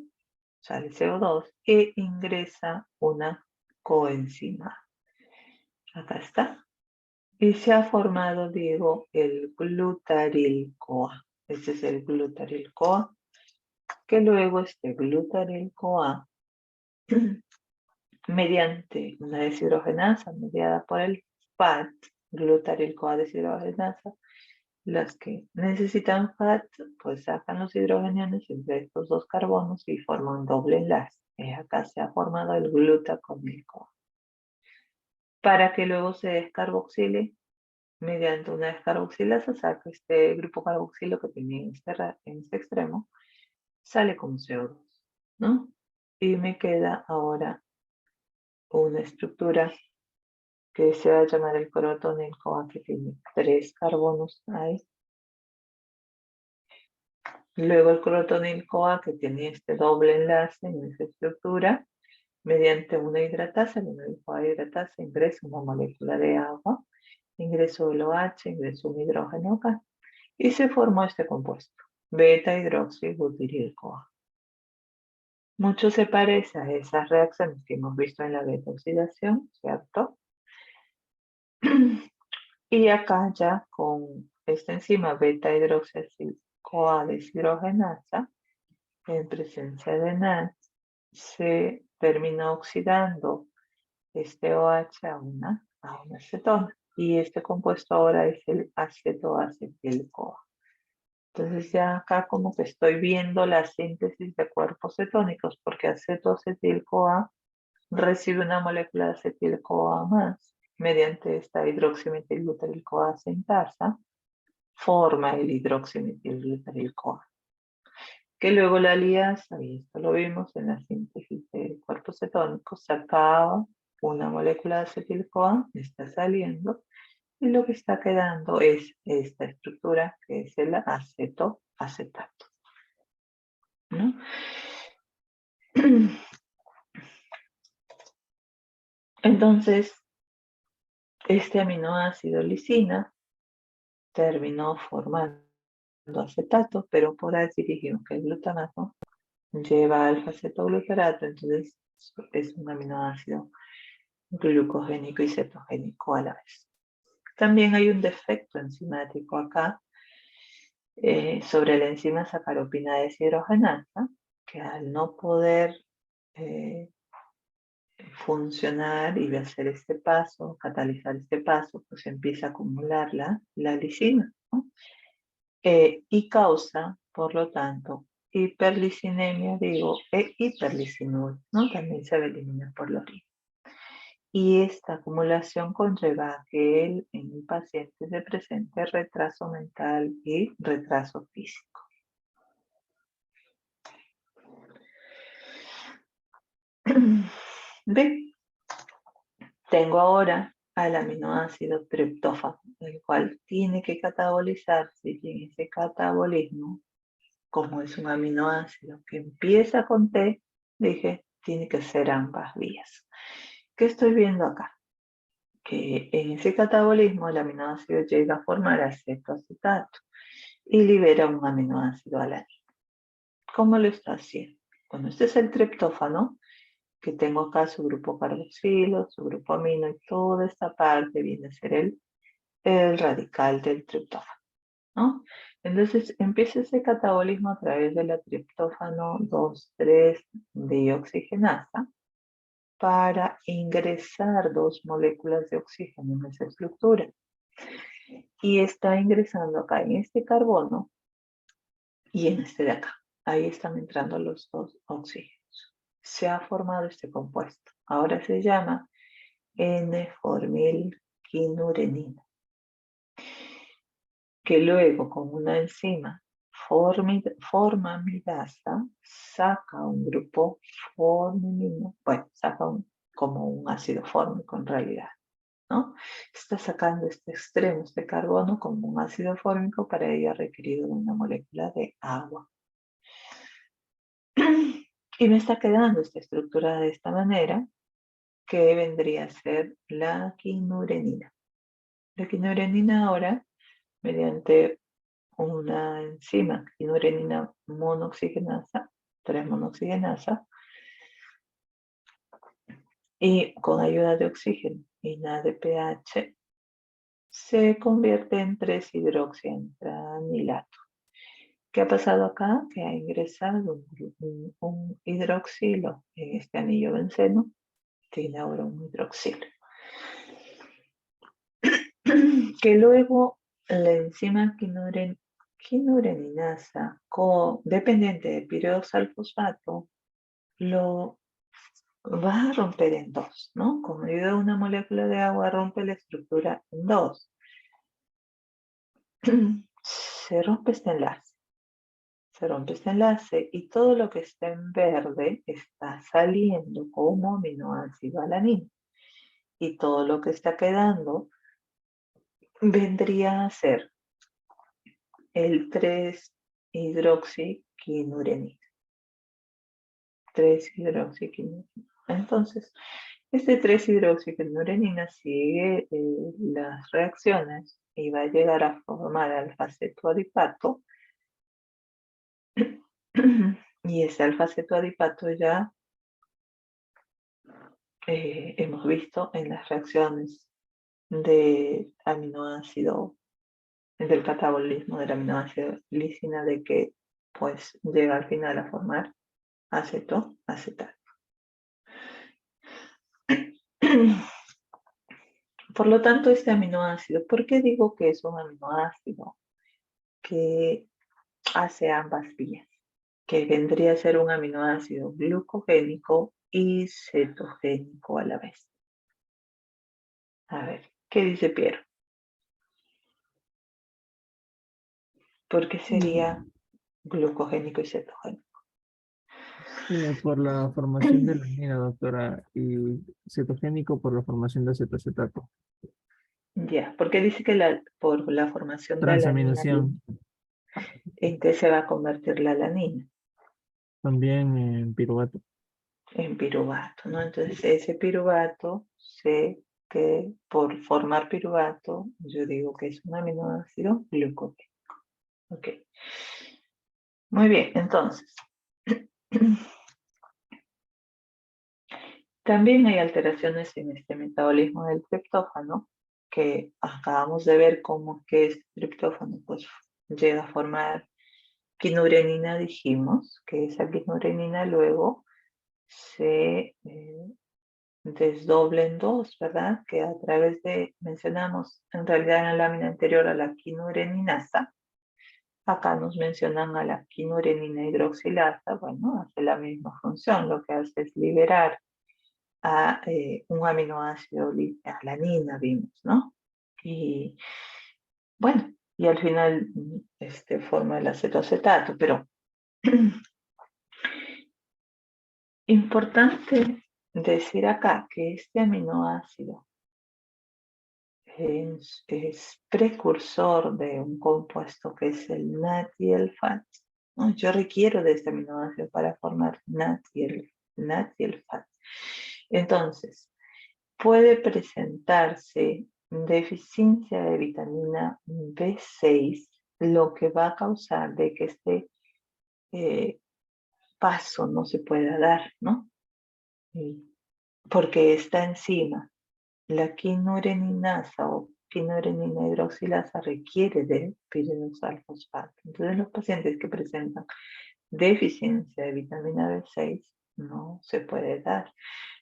sale CO2 e ingresa una coenzima. Acá está. Y se ha formado, digo, el glutaryl-CoA. Este es el glutaryl-CoA, que luego este glutaryl-CoA, mediante una deshidrogenasa mediada por el FAT, glutaryl-CoA deshidrogenasa, las que necesitan FAT, pues sacan los hidrogeniones entre estos dos carbonos y forman un doble enlace. Acá se ha formado el glutaconil-CoA. Para que luego se descarboxile, mediante una descarboxilasa, saca este grupo carboxilo que tenía en este extremo, sale como CO2, ¿no? Y me queda ahora una estructura que se va a llamar el crotonil-CoA, que tiene 3 carbonos ahí. Luego el crotonil-CoA, que tiene este doble enlace en esa estructura, mediante una hidratasa, la CoA hidratasa ingresa una molécula de agua, ingresó el OH, ingresó un hidrógeno acá, y se formó este compuesto, beta-hidroxibutiril-CoA. Mucho se parece a esas reacciones que hemos visto en la beta-oxidación, ¿cierto? Y acá ya con esta enzima beta-hidroxi-CoA deshidrogenasa, en presencia de NAD, se termina oxidando este OH a una acetona. Y este compuesto ahora es el acetoacetil-CoA. Entonces ya acá como que estoy viendo la síntesis de cuerpos cetónicos, porque acetoacetil-CoA recibe una molécula de acetil-CoA más mediante esta hidroximetilglutaryl-CoA sintasa, forma el hidroximetilglutaryl-CoA, que luego la liasa, y esto lo vimos en la síntesis de cuerpos cetónicos, sacaba una molécula de acetil-CoA, está saliendo, y lo que está quedando es esta estructura que es el acetato, ¿no? Entonces, este aminoácido lisina terminó formando acetato, pero por ahí dijimos que el glutamato lleva alfa-cetoglutarato, entonces es un aminoácido glucogénico y cetogénico a la vez. También hay un defecto enzimático acá sobre la enzima sacaropina deshidrogenasa, que al no poder funcionar y hacer este paso, catalizar este paso, pues empieza a acumular la lisina, ¿no? Y causa, por lo tanto, hiperlicinemia, digo, e hiperlicinur, ¿no? También se va a eliminar por la orina. Y esta acumulación conlleva a que en el paciente se presente retraso mental y retraso físico. Bien, tengo ahora al aminoácido triptófano, el cual tiene que catabolizarse y en ese catabolismo, como es un aminoácido que empieza con T, dije, tiene que ser ambas vías. ¿Qué estoy viendo acá? Que en ese catabolismo el aminoácido llega a formar acetoacetato y libera un aminoácido alanino. ¿Cómo lo está haciendo? Bueno, este es el triptófano, que tengo acá su grupo carboxilo, su grupo amino, y toda esta parte viene a ser el radical del triptófano, ¿no? Entonces empieza ese catabolismo a través de la triptófano 2,3-dioxigenasa para ingresar 2 moléculas de oxígeno en esa estructura. Y está ingresando acá en este carbono y en este de acá. Ahí están entrando los 2 oxígenos. Se ha formado este compuesto. Ahora se llama N-formilquinurenina, que luego con una enzima formamidasa saca un grupo forminino, bueno, saca como un ácido fórmico en realidad, ¿no? Está sacando este extremo, este carbono, como un ácido fórmico, para ello ha requerido una molécula de agua. Y me está quedando esta estructura de esta manera, que vendría a ser la quinurenina. La quinurenina ahora, mediante una enzima, quinurenina monoxigenasa, 3-monoxigenasa, y con ayuda de oxígeno y nada de pH, se convierte en 3-hidroxianilato. ¿Qué ha pasado acá? Que ha ingresado un hidroxilo en este anillo benceno, tiene ahora un hidroxilo. Que luego la enzima quinureninasa, dependiente de pireoxalfosfato, lo va a romper en 2, ¿no? Con ayuda de una molécula de agua rompe la estructura en 2. Se rompe este enlace. Se rompe este enlace y todo lo que está en verde está saliendo como aminoácido alanino. Y todo lo que está quedando vendría a ser el 3-hidroxiquinurenina. 3-hidroxiquinurenina. Entonces, este 3-hidroxiquinurenina sigue las reacciones y va a llegar a formar alfa-cetoadipato. Y ese alfa-cetoadipato ya hemos visto en las reacciones de aminoácido, del catabolismo del aminoácido lisina, de que pues llega al final a formar acetoacetato. Por lo tanto, este aminoácido, ¿por qué digo que es un aminoácido que hace ambas vías? Que vendría a ser un aminoácido glucogénico y cetogénico a la vez. A ver, ¿qué dice Piero? ¿Por qué sería glucogénico y cetogénico? Por la formación de alanina, doctora, y cetogénico por la formación de acetoacetato. Ya, porque dice que por la formación de alanina, Transaminación, ¿en qué se va a convertir la alanina? también en piruvato. En piruvato, ¿no? Entonces ese piruvato, sé que por formar piruvato, yo digo que es un aminoácido glucogénico. Ok. Muy bien, entonces. También hay alteraciones en este metabolismo del triptófano que acabamos de ver cómo que este triptófano pues llega a formar quinurenina, dijimos que esa quinurenina luego se desdoble en dos, ¿verdad? Que a través de, mencionamos en realidad en la lámina anterior a la quinureninasa, acá nos mencionan a la quinurenina hidroxilasa, bueno, hace la misma función, lo que hace es liberar a un aminoácido, alanina, vimos, ¿no? Y bueno, y al final forma el acetoacetato, pero importante decir acá que este aminoácido es precursor de un compuesto que es el NAT y el FAT, ¿no? Yo requiero de este aminoácido para formar NAT y el FAT. Entonces, puede presentarse deficiencia de vitamina B6, lo que va a causar de que este paso no se pueda dar, ¿no? Porque esta enzima, la quinureninasa o quinurenina hidroxilasa, requiere de pirinosal fosfato. Entonces, los pacientes que presentan deficiencia de vitamina B6 no se puede dar,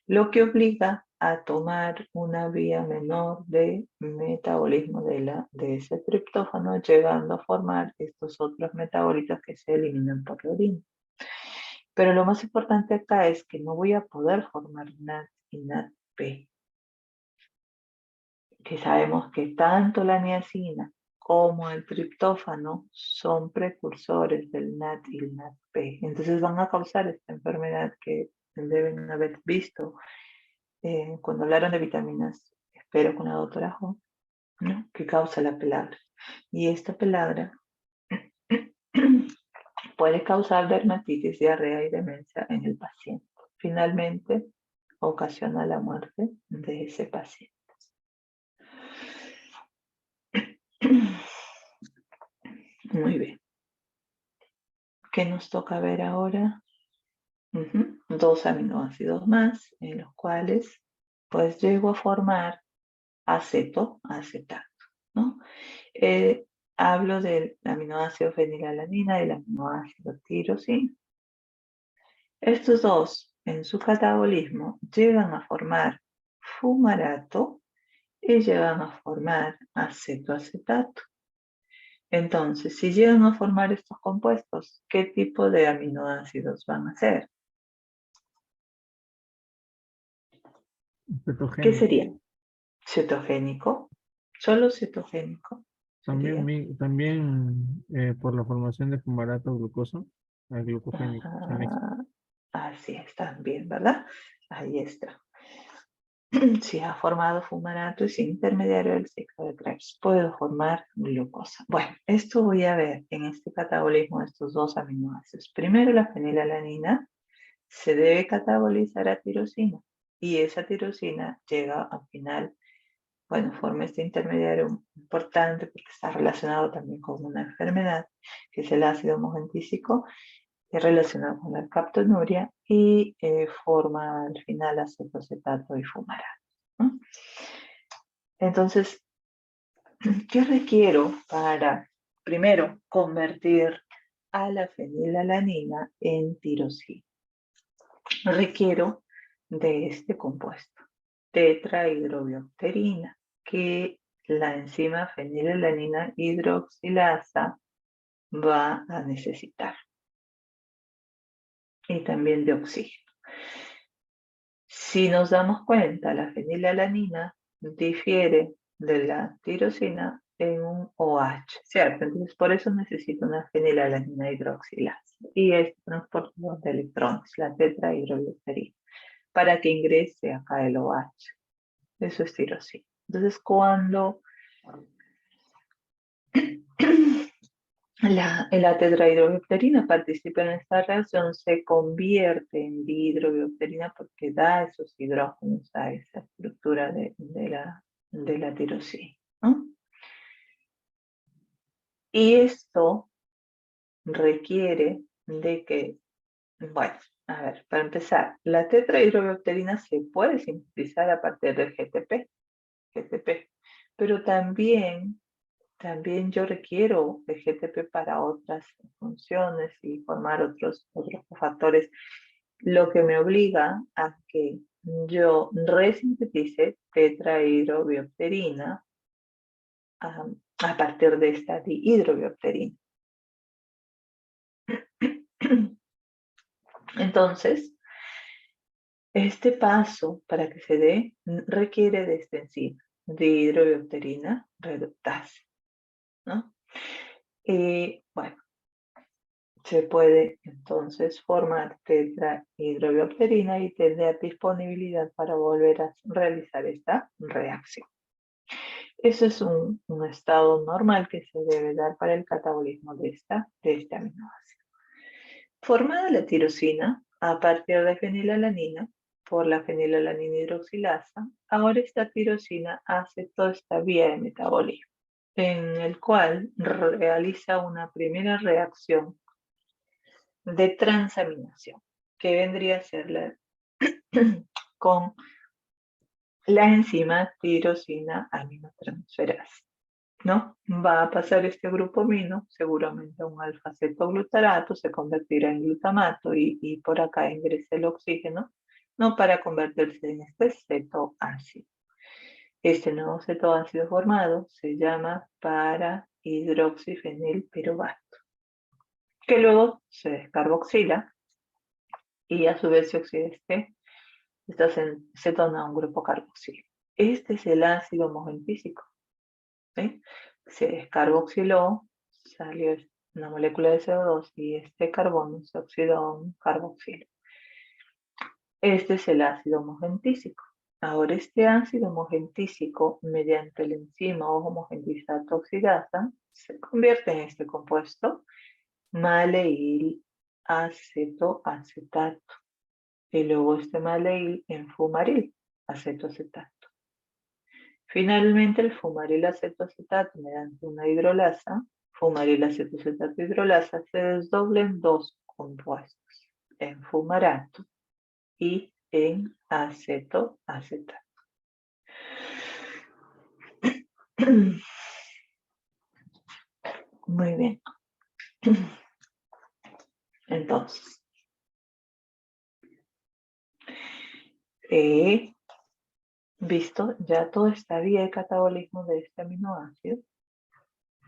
lo que obliga a tomar una vía menor de metabolismo de ese triptófano, llegando a formar estos otros metabolitos que se eliminan por la orina. Pero lo más importante acá es que no voy a poder formar NAT y NADP, que sabemos que tanto la niacina como el triptófano son precursores del NAT y el NADP. Entonces van a causar esta enfermedad que deben haber visto cuando hablaron de vitaminas, espero con la doctora Ho, ¿no? Que causa la pelagra. Y esta pelagra puede causar dermatitis, diarrea y demencia en el paciente. Finalmente, ocasiona la muerte de ese paciente. Muy bien. ¿Qué nos toca ver ahora? Dos aminoácidos más, en los cuales pues llego a formar acetato, ¿no? Hablo del aminoácido fenilalanina y el aminoácido tirosina. Estos dos, en su catabolismo, llegan a formar fumarato y llegan a formar acetoacetato. Entonces, si llegan a formar estos compuestos, ¿qué tipo de aminoácidos van a ser? ¿Qué Cetogénico. sería? ¿Cetogénico? ¿Solo cetogénico sería? También por la formación de fumarato glucosa, glucogénico, se mezcla. Así es, también, ¿verdad? Ahí está. Si ha formado fumarato, es intermediario del ciclo de Krebs. Puedo formar glucosa. Bueno, esto voy a ver en este catabolismo de estos dos aminoácidos. Primero, la fenilalanina se debe catabolizar a tirosina y esa tirosina llega al final, bueno, forma este intermediario importante porque está relacionado también con una enfermedad que es el ácido mogentísico, relacionado con la captonuria y forma al final acetoacetato y fumarato, ¿no? Entonces, ¿qué requiero para, primero, convertir a la fenilalanina en tirosina? Requiero de este compuesto, tetrahidrobiopterina, que la enzima fenilalanina hidroxilasa va a necesitar. Y también de oxígeno. Si nos damos cuenta, la fenilalanina difiere de la tirosina en un OH, ¿cierto? Entonces, por eso necesito una fenilalanina hidroxilasa. Y es transportador de electrones, la tetrahidrobiopterina, para que ingrese acá el OH. Eso es tirosina. Entonces, cuando la tetrahidrobiopterina participa en esta reacción, se convierte en dihidrobiopterina porque da esos hidrógenos a esa estructura de la tirosina, ¿no? Y esto requiere de que, bueno, a ver, para empezar, la tetrahidrobiopterina se puede sintetizar a partir del GTP, pero también yo requiero de GTP para otras funciones y formar otros cofactores, lo que me obliga a que yo resintetice tetrahidrobiopterina a partir de esta dihidrobiopterina. Entonces, este paso para que se dé requiere de esta enzima, dihidrobiopterina reductasa, ¿no? Bueno, se puede entonces formar tetrahidrobiopterina y tener disponibilidad para volver a realizar esta reacción. Eso es un estado normal que se debe dar para el catabolismo de este aminoácido. Formada la tirosina a partir de fenilalanina por la fenilalanina hidroxilasa, ahora esta tirosina hace toda esta vía de metabolismo, en el cual realiza una primera reacción de transaminación, que vendría a ser con la enzima tirosina aminotransferasa, ¿no? Va a pasar este grupo amino seguramente a un alfa-cetoglutarato, se convertirá en glutamato y por acá ingresa el oxígeno, ¿no? Para convertirse en este cetoácido. Este nuevo cetoácido formado se llama para-hidroxifenilpiruvato, que luego se descarboxila y a su vez se oxida esta cetona a un grupo carboxilo. Este es el ácido homogentísico. ¿Sí? Se descarboxiló, salió una molécula de CO2 y este carbono se oxidó a un carboxilo. Este es el ácido homogentísico. Ahora este ácido homogentísico, mediante la enzima homogentizato oxidasa, se convierte en este compuesto maleil acetoacetato y luego este maleil en fumaril acetoacetato. Finalmente, el fumaril acetoacetato mediante una hidrolasa, fumaril acetoacetato hidrolasa, se desdobla en dos compuestos, en fumarato y en acetoacetato. Muy bien. Entonces, visto ya toda esta vía de catabolismo de este aminoácido,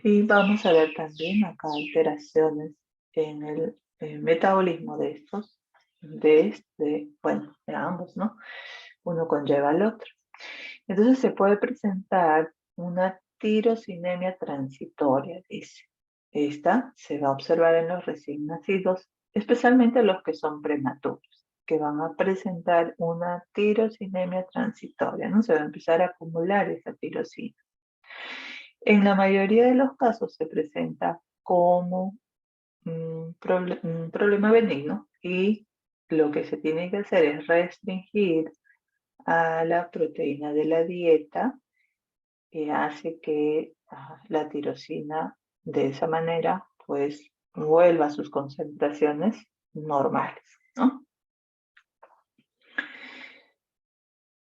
y vamos a ver también acá alteraciones en el metabolismo de estos, de ambos, ¿no? Uno conlleva al otro. Entonces se puede presentar una tirosinemia transitoria, dice. Esta se va a observar en los recién nacidos, especialmente los que son prematuros, que van a presentar una tirosinemia transitoria, ¿no? Se va a empezar a acumular esa tirosina. En la mayoría de los casos se presenta como un problema benigno y lo que se tiene que hacer es restringir a la proteína de la dieta que hace que la tirosina de esa manera pues vuelva a sus concentraciones normales, ¿no?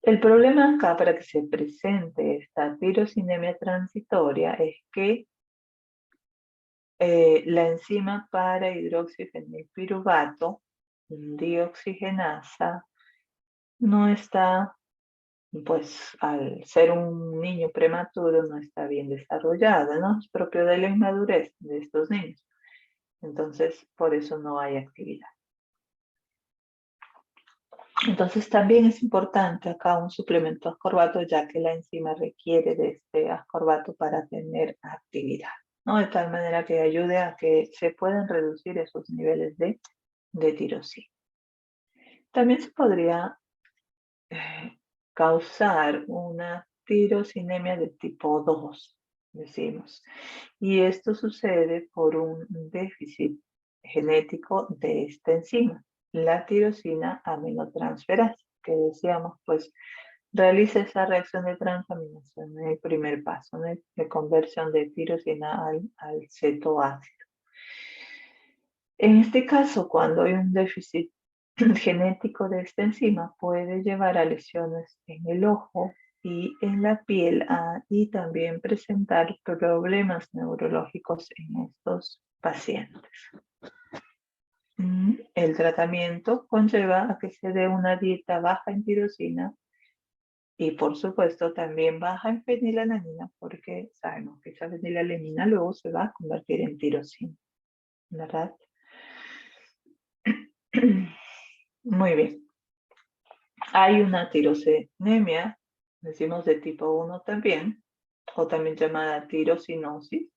El problema acá para que se presente esta tirosinemia transitoria es que la enzima para hidroxifenilpiruvato, dioxigenasa, no está, pues al ser un niño prematuro, no está bien desarrollada, ¿no? Es propio de la inmadurez de estos niños. Entonces, por eso no hay actividad. Entonces, también es importante acá un suplemento ascorbato, ya que la enzima requiere de este ascorbato para tener actividad, ¿no? De tal manera que ayude a que se puedan reducir esos niveles de tirosina. También se podría causar una tirosinemia de tipo 2, decimos. Y esto sucede por un déficit genético de esta enzima, la tirosina aminotransferasa, que decíamos, pues, realiza esa reacción de transaminación en el primer paso, ¿no? De conversión de tirosina al cetoácido. En este caso, cuando hay un déficit genético de esta enzima, puede llevar a lesiones en el ojo, y en la piel y también presentar problemas neurológicos en estos pacientes. El tratamiento conlleva a que se dé una dieta baja en tirosina y por supuesto también baja en fenilalanina, porque sabemos que esa fenilalanina luego se va a convertir en tirosina, ¿verdad? Muy bien. Hay una tirosinemia, decimos de tipo 1 también, o también llamada tirosinosis,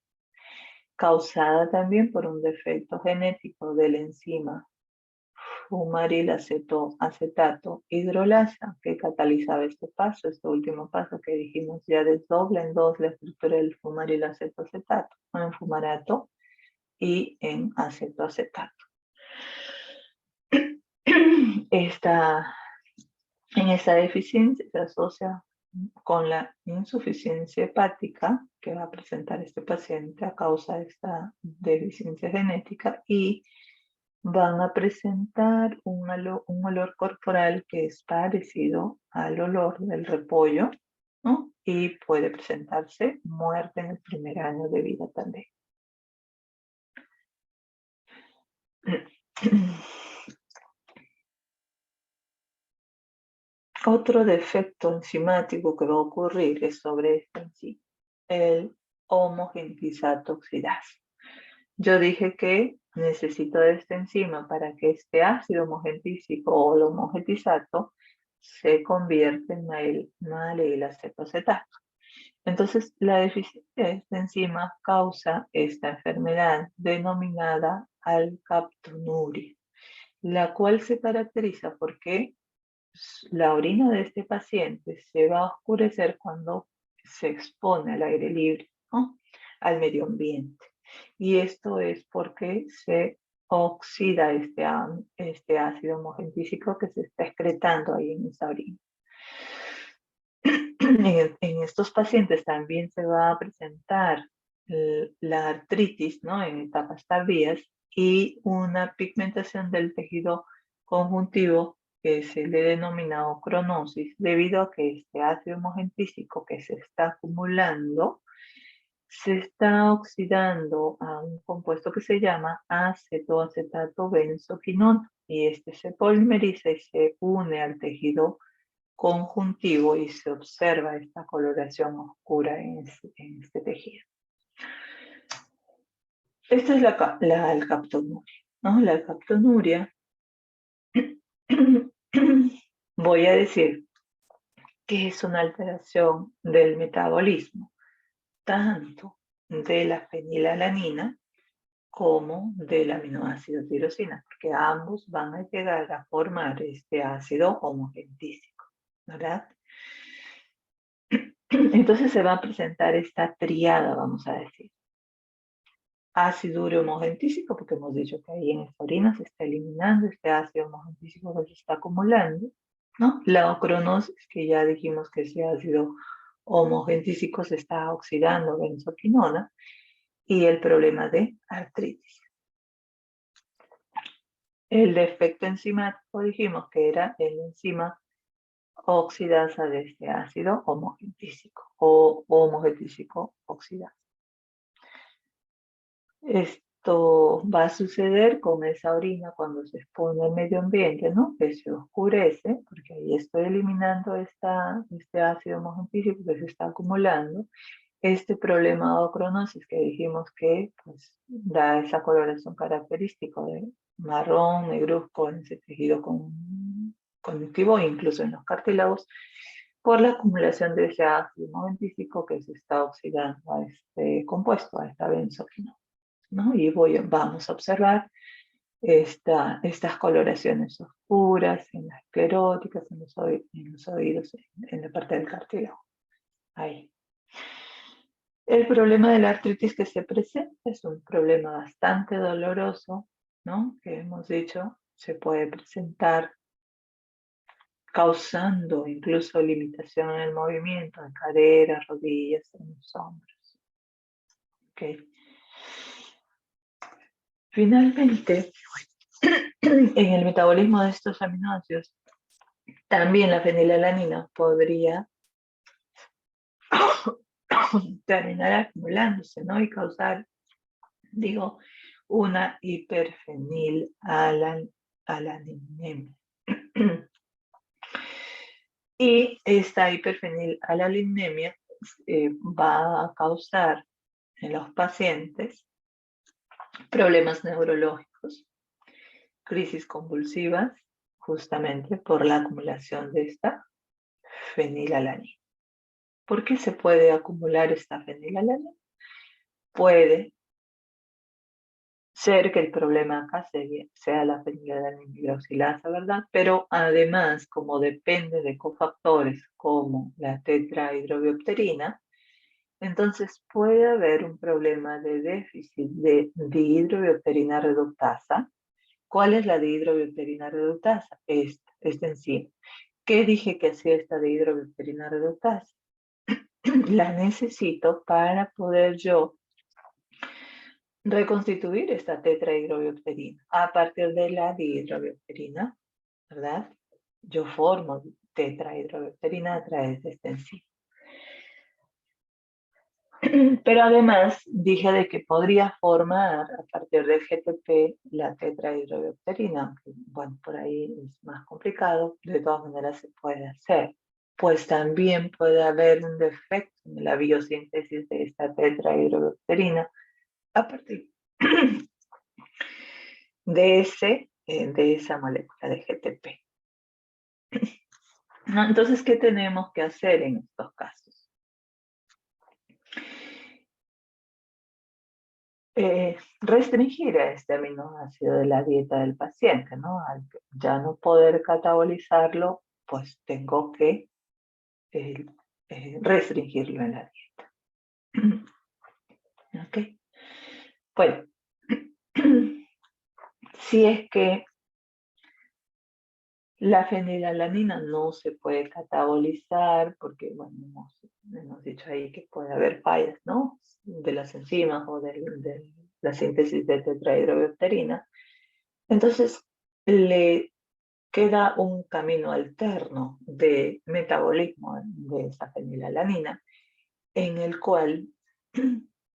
causada también por un defecto genético de la enzima fumarilacetato hidrolasa que catalizaba este último paso que dijimos ya desdobla en dos la estructura del fumarilacetoacetato, en fumarato y en acetoacetato. En esta deficiencia se asocia con la insuficiencia hepática que va a presentar este paciente a causa de esta deficiencia genética y van a presentar un olor corporal que es parecido al olor del repollo, ¿no? Y puede presentarse muerte en el primer año de vida también. Otro defecto enzimático que va a ocurrir es sobre esta enzima, el homogeneizato oxidasa. Yo dije que necesito de esta enzima para que este ácido homogentísico o el homogenizato se convierta en malilacetoacetato. Entonces, la deficiencia de esta enzima causa esta enfermedad denominada alcaptonuria, la cual se caracteriza porque la orina de este paciente se va a oscurecer cuando se expone al aire libre, ¿no? Al medio ambiente. Y esto es porque se oxida este ácido homogentísico que se está excretando ahí en esa orina. En estos pacientes también se va a presentar la artritis, ¿no? En etapas tardías y una pigmentación del tejido conjuntivo que se le denomina ocronosis debido a que este ácido homogentísico que se está acumulando se está oxidando a un compuesto que se llama acetoacetato benzoquinona y este se polimeriza y se une al tejido conjuntivo y se observa esta coloración oscura en este tejido. Esta es la alcaptonuria, ¿no? La alcaptonuria, voy a decir que es una alteración del metabolismo, tanto de la fenilalanina como del aminoácido tirosina, porque ambos van a llegar a formar este ácido homogentísico, ¿verdad? Entonces se va a presentar esta triada, vamos a decir. Ácido homogentísico, porque hemos dicho que ahí en esta orina se está eliminando este ácido homogentísico que se está acumulando, ¿no? La ocronosis, que ya dijimos que ese ácido homogentísico se está oxidando, benzoquinona, y el problema de artritis. El defecto enzimático dijimos que era el enzima oxidasa de este ácido homogentísico o homogentísico oxidasa. Esto va a suceder con esa orina cuando se expone al medio ambiente, ¿no? Que se oscurece, porque ahí estoy eliminando este ácido homogentísico que se está acumulando. Este problema de ocronosis que dijimos que pues, da esa coloración característica de marrón, negruzco en ese tejido conectivo, incluso en los cartílagos, por la acumulación de ese ácido homogentísico que se está oxidando a este compuesto, a esta benzoquinona, ¿no? Y vamos a observar estas coloraciones oscuras en las escleróticas, en los oídos, en la parte del cartílago. Ahí. El problema de la artritis que se presenta es un problema bastante doloroso, ¿no? Que hemos dicho se puede presentar causando incluso limitación en el movimiento de caderas, rodillas, en los hombros. Okay. Finalmente, en el metabolismo de estos aminoácidos, también la fenilalanina podría terminar acumulándose, ¿no? Y causar, digo, una hiperfenilalanemia. Y esta hiperfenilalanemia va a causar en los pacientes problemas neurológicos, crisis convulsivas, justamente por la acumulación de esta fenilalanina. ¿Por qué se puede acumular esta fenilalanina? Puede ser que el problema acá sea la fenilalanina hidroxilasa, ¿verdad? Pero además, como depende de cofactores como la tetrahidrobiopterina, entonces puede haber un problema de déficit de dihidrobiopterina reductasa. ¿Cuál es la dihidrobiopterina reductasa? Esta enzima. ¿Qué dije que hacía esta dihidrobiopterina reductasa? La necesito para poder yo reconstituir esta tetrahidrobiopterina. A partir de la dihidrobiopterina, ¿verdad? Yo formo tetrahidrobiopterina a través de esta enzima. Pero además dije de que podría formar a partir del GTP la tetrahidrobiopterina, que bueno, por ahí es más complicado, de todas maneras se puede hacer. Pues también puede haber un defecto en la biosíntesis de esta tetrahidrobiopterina a partir de esa molécula de GTP. ¿No? Entonces, ¿qué tenemos que hacer en estos casos? Restringir a este aminoácido de la dieta del paciente, ¿no? Al ya no poder catabolizarlo, pues tengo que restringirlo en la dieta. ¿Ok? Bueno, si es que la fenilalanina no se puede catabolizar, porque, bueno, hemos dicho ahí que puede haber fallas, ¿no? De las enzimas o de la síntesis de tetrahidrobiopterina. Entonces, le queda un camino alterno de metabolismo de esa fenilalanina, en el cual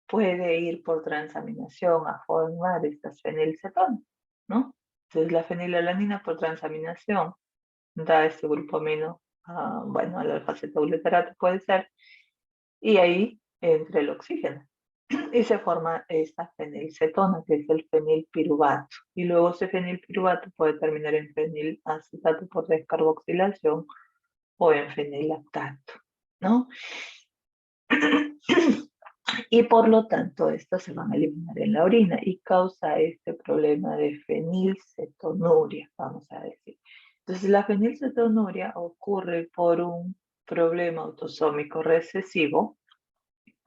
puede ir por transaminación a formar estas fenilcetonas, ¿no? Entonces, la fenilalanina por transaminación da este grupo amino, bueno, al alfa-cetoglutarato puede ser, y ahí entra el oxígeno. Y se forma esta fenilcetona, que es el fenilpiruvato. Y luego ese fenilpiruvato puede terminar en fenilacetato por descarboxilación o en fenillactato, ¿no? Y por lo tanto, estos se van a eliminar en la orina y causa este problema de fenilcetonuria, vamos a decir. Entonces, la fenilcetonuria ocurre por un problema autosómico recesivo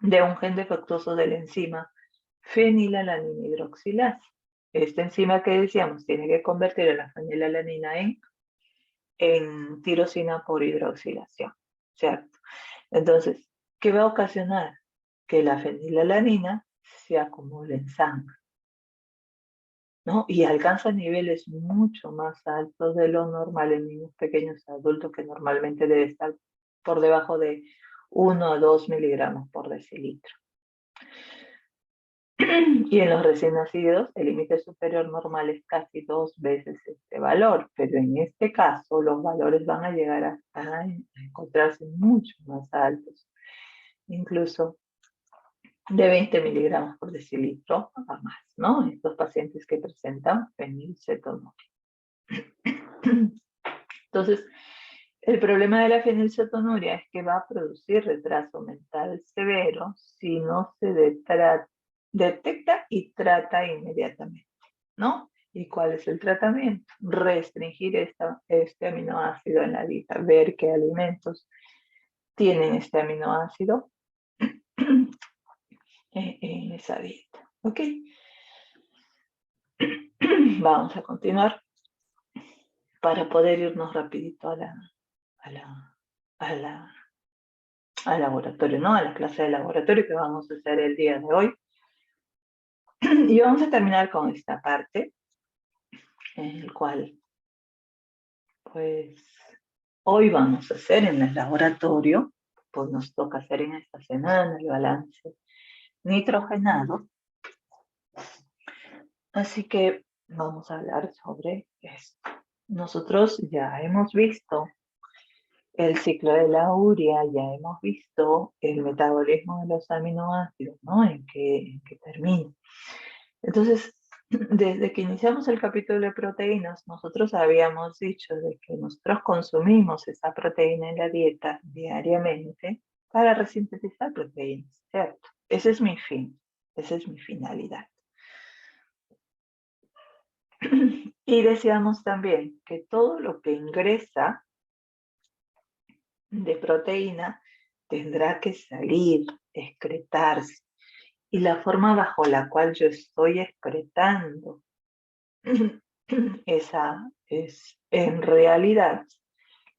de un gen defectuoso de la enzima fenilalanina hidroxilasa. Esta enzima que decíamos tiene que convertir a la fenilalanina en tirosina por hidroxilación, ¿cierto? Entonces, ¿qué va a ocasionar? Que la fenilalanina se acumule en sangre, ¿no? Y alcanza niveles mucho más altos de lo normal en niños pequeños adultos, que normalmente debe estar por debajo de 1 a 2 miligramos por decilitro. Y en los recién nacidos, el límite superior normal es casi 2 veces este valor, pero en este caso los valores van a llegar a encontrarse mucho más altos, incluso de 20 miligramos por decilitro a más, ¿no? Estos pacientes que presentan fenilcetonuria. Entonces, el problema de la fenilcetonuria es que va a producir retraso mental severo si no se detecta y trata inmediatamente, ¿no? ¿Y cuál es el tratamiento? Restringir este aminoácido en la dieta, ver qué alimentos tienen este aminoácido en esa dieta, ¿ok? Vamos a continuar para poder irnos rapidito al laboratorio, ¿no? A la clase de laboratorio que vamos a hacer el día de hoy. Y vamos a terminar con esta parte, en el cual, pues, hoy vamos a hacer en el laboratorio pues nos toca hacer en esta semana el balance nitrogenado. Así que vamos a hablar sobre esto. Nosotros ya hemos visto el ciclo de la urea, ya hemos visto el metabolismo de los aminoácidos, ¿no? En qué termina. Entonces, desde que iniciamos el capítulo de proteínas, nosotros habíamos dicho de que nosotros consumimos esa proteína en la dieta diariamente para resintetizar proteínas, ¿cierto? Ese es mi fin, esa es mi finalidad. Y decíamos también que todo lo que ingresa de proteína tendrá que salir, excretarse. Y la forma bajo la cual yo estoy excretando esa es, en realidad,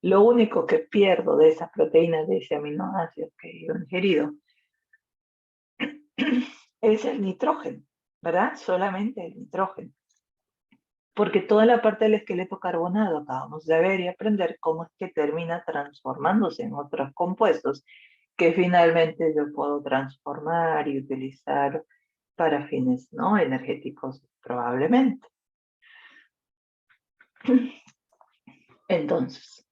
lo único que pierdo de esa proteína, de ese aminoácido que he ingerido, es el nitrógeno, ¿verdad? Solamente el nitrógeno. Porque toda la parte del esqueleto carbonado acabamos de ver y aprender cómo es que termina transformándose en otros compuestos que finalmente yo puedo transformar y utilizar para fines no energéticos probablemente. Entonces,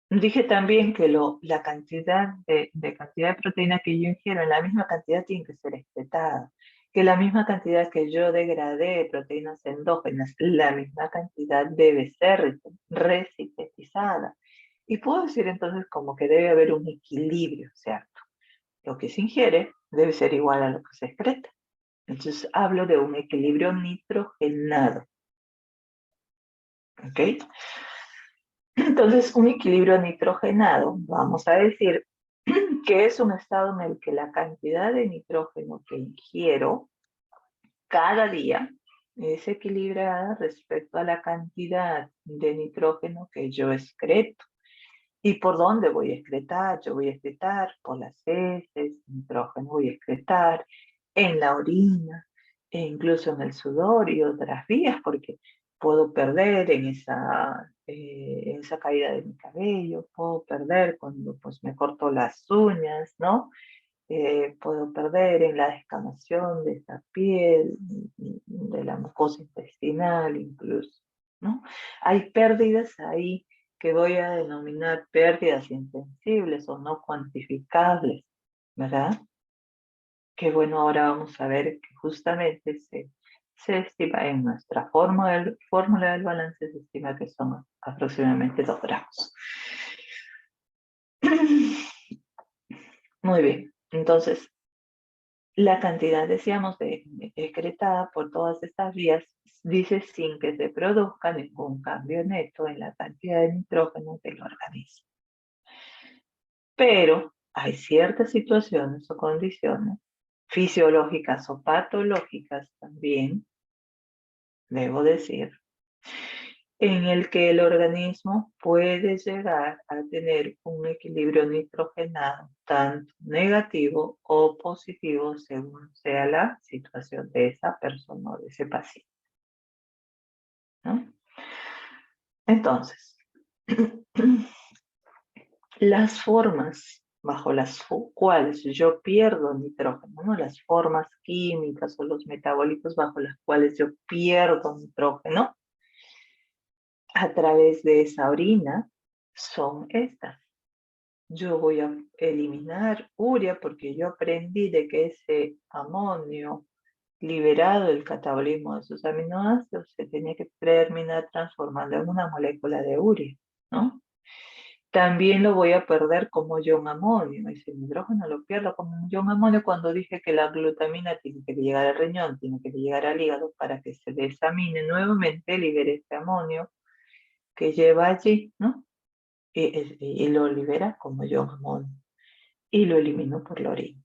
dije también que la cantidad de proteína que yo ingiero en la misma cantidad tiene que ser excretada, que la misma cantidad que yo degradé de proteínas endógenas, la misma cantidad debe ser resintetizada. Y puedo decir entonces como que debe haber un equilibrio, ¿cierto? Lo que se ingiere debe ser igual a lo que se excreta. Entonces hablo de un equilibrio nitrogenado. ¿Ok? Entonces, un equilibrio nitrogenado, vamos a decir que es un estado en el que la cantidad de nitrógeno que ingiero cada día es equilibrada respecto a la cantidad de nitrógeno que yo excreto. ¿Y por dónde voy a excretar? Yo voy a excretar por las heces, nitrógeno voy a excretar en la orina, e incluso en el sudor y otras vías, porque puedo perder en esa caída de mi cabello, puedo perder cuando pues, me corto las uñas, ¿no? Puedo perder en la descamación de esa piel, de la mucosa intestinal incluso, ¿no? Hay pérdidas ahí que voy a denominar pérdidas insensibles o no cuantificables, ¿verdad? Que bueno, ahora vamos a ver que justamente se estima en nuestra fórmula del balance, se estima que son aproximadamente 2 gramos. Muy bien, entonces la cantidad, decíamos, excretada por todas estas vías, dice sin que se produzca ningún cambio neto en la cantidad de nitrógeno del organismo. Pero hay ciertas situaciones o condiciones fisiológicas o patológicas también, debo decir, en el que el organismo puede llegar a tener un equilibrio nitrogenado, tanto negativo o positivo, según sea la situación de esa persona o de ese paciente, ¿no? Entonces, las formas bajo las cuales yo pierdo nitrógeno, ¿no? Las formas químicas o los metabolitos bajo las cuales yo pierdo nitrógeno a través de esa orina son estas. Yo voy a eliminar urea porque yo aprendí de que ese amonio liberado del catabolismo de sus aminoácidos se tenía que terminar transformando en una molécula de urea, ¿no? También lo voy a perder como ion amonio. Ese hidrógeno lo pierdo como un ion amonio cuando dije que la glutamina tiene que llegar al riñón, tiene que llegar al hígado para que se desamine nuevamente, libere este amonio que lleva allí, ¿no? Y lo libera como ion amonio. Y lo elimino por la orina.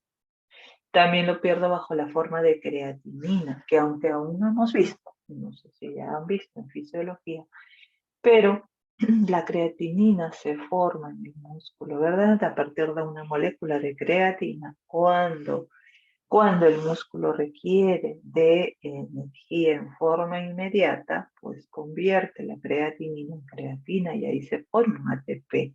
También lo pierdo bajo la forma de creatinina, que aunque aún no hemos visto, no sé si ya han visto en fisiología, pero la creatinina se forma en el músculo, ¿verdad? A partir de una molécula de creatina, cuando el músculo requiere de energía en forma inmediata, pues convierte la creatinina en creatina y ahí se forma un ATP.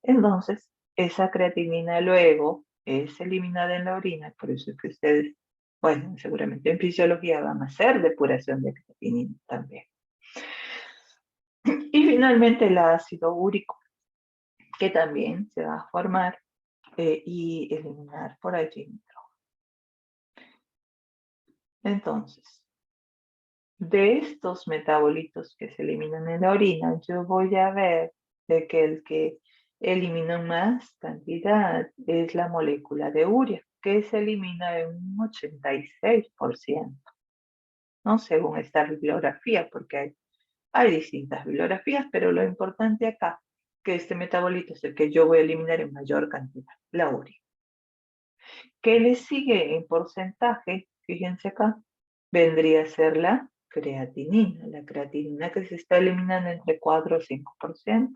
Entonces, esa creatinina luego es eliminada en la orina, por eso es que ustedes, bueno, seguramente en fisiología van a hacer depuración de creatinina también. Y finalmente el ácido úrico, que también se va a formar y eliminar por allí. Entonces, de estos metabolitos que se eliminan en la orina, yo voy a ver de que el que elimina más cantidad es la molécula de urea, que se elimina en un 86%, ¿no? Según esta bibliografía, porque hay distintas bibliografías, pero lo importante acá, que este metabolito es el que yo voy a eliminar en mayor cantidad, la urea. ¿Qué le sigue en porcentaje? Fíjense acá, vendría a ser la creatinina que se está eliminando entre 4 y 5%.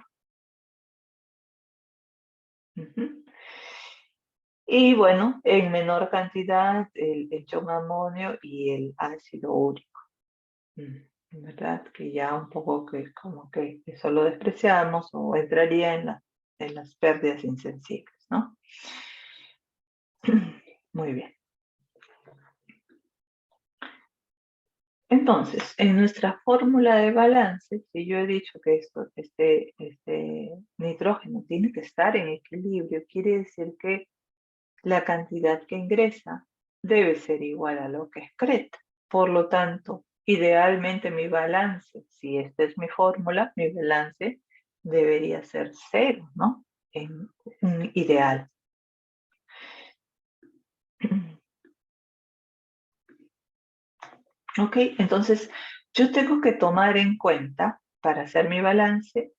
Y bueno, en menor cantidad el amonio y el ácido úrico. ¿Verdad? Que ya un poco que como que eso lo despreciamos o entraría en las pérdidas insensibles, ¿no? Muy bien. Entonces, en nuestra fórmula de balance, si yo he dicho que este nitrógeno tiene que estar en equilibrio, quiere decir que la cantidad que ingresa debe ser igual a lo que excreta. Por lo tanto, idealmente mi balance, si esta es mi fórmula, mi balance debería ser 0, ¿no? En un ideal. Ok, entonces yo tengo que tomar en cuenta, para hacer mi balance,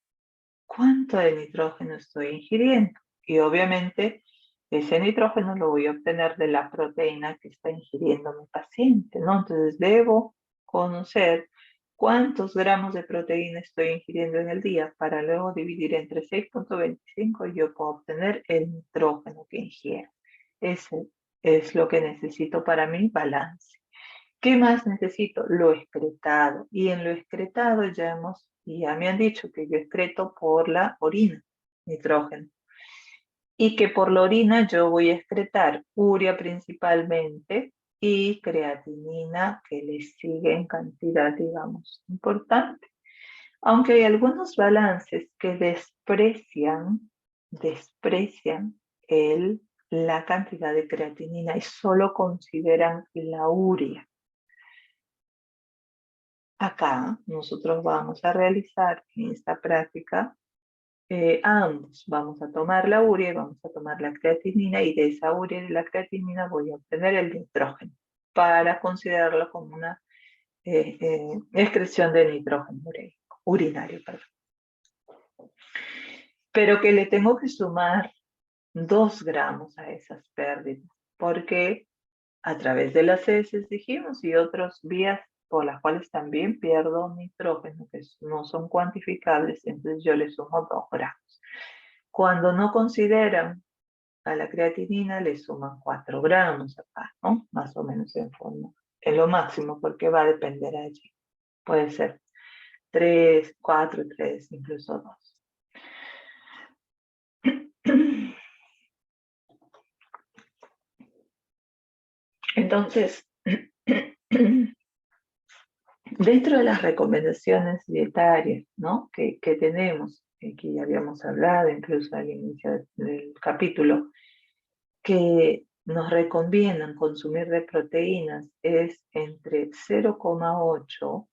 cuánto de nitrógeno estoy ingiriendo. Y obviamente ese nitrógeno lo voy a obtener de la proteína que está ingiriendo mi paciente, ¿no? Entonces debo conocer cuántos gramos de proteína estoy ingiriendo en el día para luego dividir entre 6,25 y yo puedo obtener el nitrógeno que ingiero. Ese es lo que necesito para mi balance. ¿Qué más necesito? Lo excretado. Y en lo excretado ya me han dicho que yo excreto por la orina, nitrógeno. Y que por la orina yo voy a excretar urea principalmente y creatinina que le sigue en cantidad, digamos, importante. Aunque hay algunos balances que desprecian la cantidad de creatinina y solo consideran la urea. Acá nosotros vamos a realizar en esta práctica ambos. Vamos a tomar la urea y vamos a tomar la creatinina y de esa urea y de la creatinina voy a obtener el nitrógeno para considerarlo como una excreción de nitrógeno urinario. Perdón. Pero que le tengo que sumar 2 gramos a esas pérdidas porque a través de las heces dijimos y otras vías por las cuales también pierdo nitrógeno, que no son cuantificables, entonces yo le sumo 2 gramos. Cuando no consideran a la creatinina, le suman 4 gramos acá, ¿no? Más o menos en forma, en lo máximo, porque va a depender allí. Puede ser 3, 4, 3, incluso 2. Entonces, dentro de las recomendaciones dietarias, ¿no? que tenemos, que ya habíamos hablado incluso al inicio del capítulo, que nos recomiendan consumir de proteínas es entre 0,8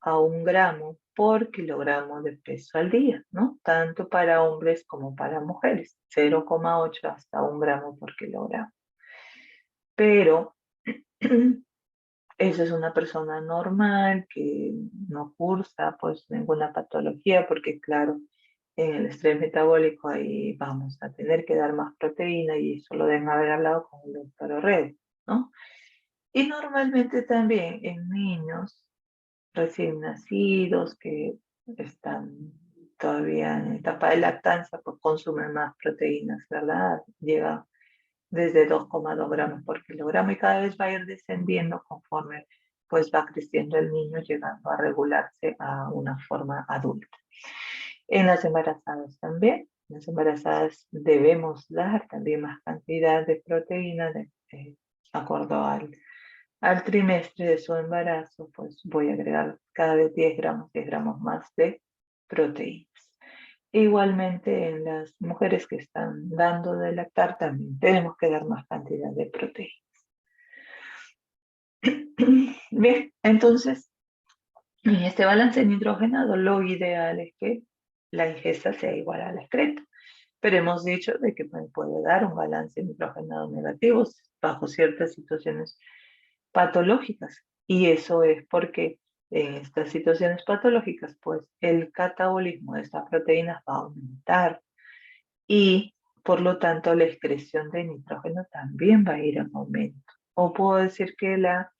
a 1 gramo por kilogramo de peso al día, ¿no? Tanto para hombres como para mujeres, 0,8 hasta 1 gramo por kilogramo. Pero esa es una persona normal que no cursa pues ninguna patología porque claro, en el estrés metabólico ahí vamos a tener que dar más proteína y eso lo deben haber hablado con el doctor Orrego, ¿no? Y normalmente también en niños recién nacidos que están todavía en etapa de lactancia pues consumen más proteínas, ¿verdad? Llega desde 2,2 gramos por kilogramo y cada vez va a ir descendiendo conforme pues va creciendo el niño llegando a regularse a una forma adulta. En las embarazadas también, las embarazadas debemos dar también más cantidad de proteína de acuerdo al trimestre de su embarazo, pues voy a agregar cada vez 10 gramos más de proteínas. Igualmente en las mujeres que están dando de lactar también tenemos que dar más cantidad de proteínas. Bien, entonces, en este balance nitrogenado lo ideal es que la ingesta sea igual a la excreta. Pero hemos dicho de que puede dar un balance nitrogenado negativo bajo ciertas situaciones patológicas. Y eso es porque en estas situaciones patológicas, pues el catabolismo de estas proteínas va a aumentar y por lo tanto la excreción de nitrógeno también va a ir en aumento. O puedo decir que la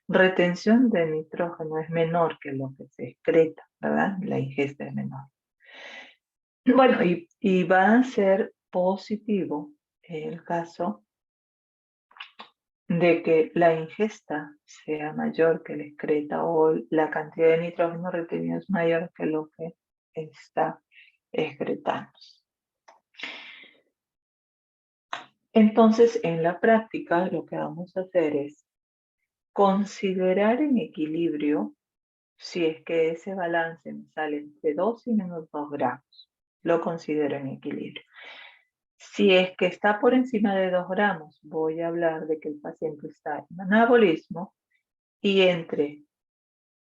retención de nitrógeno es menor que lo que se excreta, ¿verdad? La ingesta es menor. Bueno, y va a ser positivo el caso de que la ingesta sea mayor que la excreta o la cantidad de nitrógeno retenido es mayor que lo que está excretando. Entonces, en la práctica, lo que vamos a hacer es considerar en equilibrio si es que ese balance me sale entre 2 y menos 2 gramos. Lo considero en equilibrio. Si es que está por encima de 2 gramos, voy a hablar de que el paciente está en anabolismo y entre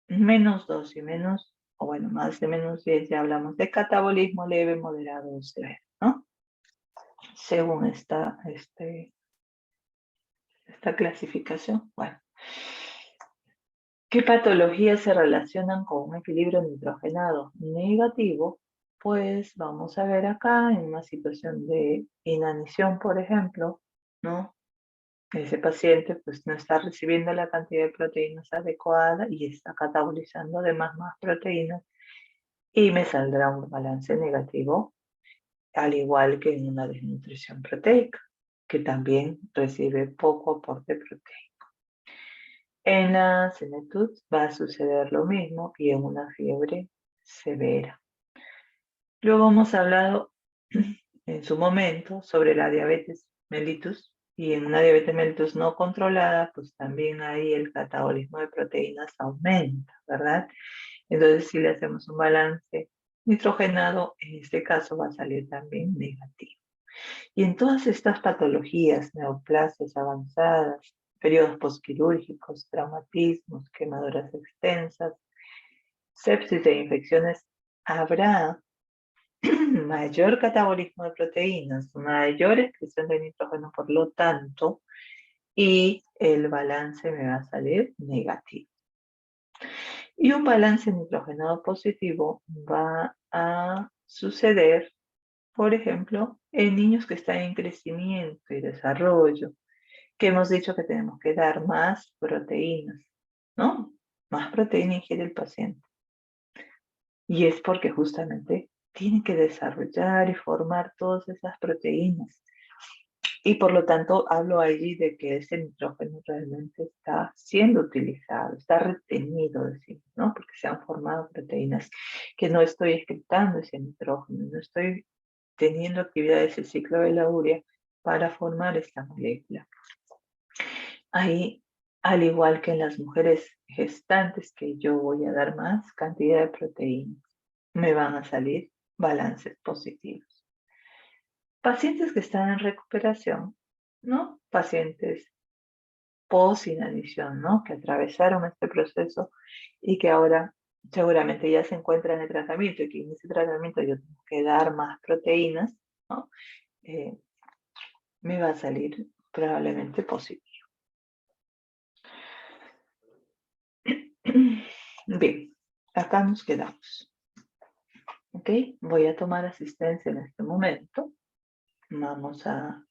menos 2 y menos, o bueno, más de menos 10 ya hablamos de catabolismo leve, moderado o severo, ¿no? Según esta clasificación. Bueno, ¿qué patologías se relacionan con un equilibrio nitrogenado negativo? Pues vamos a ver acá en una situación de inanición, por ejemplo, ¿no? Ese paciente pues no está recibiendo la cantidad de proteínas adecuada y está catabolizando además más proteínas y me saldrá un balance negativo, al igual que en una desnutrición proteica, que también recibe poco aporte proteico. En la senetud va a suceder lo mismo y en una fiebre severa. Luego hemos hablado en su momento sobre la diabetes mellitus y en una diabetes mellitus no controlada, pues también ahí el catabolismo de proteínas aumenta, ¿verdad? Entonces si le hacemos un balance nitrogenado, en este caso va a salir también negativo. Y en todas estas patologías, neoplasias avanzadas, periodos postquirúrgicos, traumatismos, quemaduras extensas, sepsis e infecciones, habrá mayor catabolismo de proteínas, mayor excreción de nitrógeno, por lo tanto, y el balance me va a salir negativo. Y un balance nitrogenado positivo va a suceder, por ejemplo, en niños que están en crecimiento y desarrollo, que hemos dicho que tenemos que dar más proteínas, ¿no? Más proteína ingiere el paciente. Y es porque justamente tiene que desarrollar y formar todas esas proteínas. Y por lo tanto hablo allí de que ese nitrógeno realmente está siendo utilizado, está retenido, decimos, ¿no? Porque se han formado proteínas que no estoy excretando ese nitrógeno, no estoy teniendo actividades del ciclo de la urea para formar esta molécula. Ahí, al igual que en las mujeres gestantes, que yo voy a dar más cantidad de proteínas, me van a salir balances positivos. Pacientes que están en recuperación, ¿no? Pacientes post-inanición, ¿no? Que atravesaron este proceso y que ahora seguramente ya se encuentran en el tratamiento y que en ese tratamiento yo tengo que dar más proteínas, ¿no? Me va a salir probablemente positivo. Bien, acá nos quedamos. ¿Ok? Voy a tomar asistencia en este momento. Vamos a...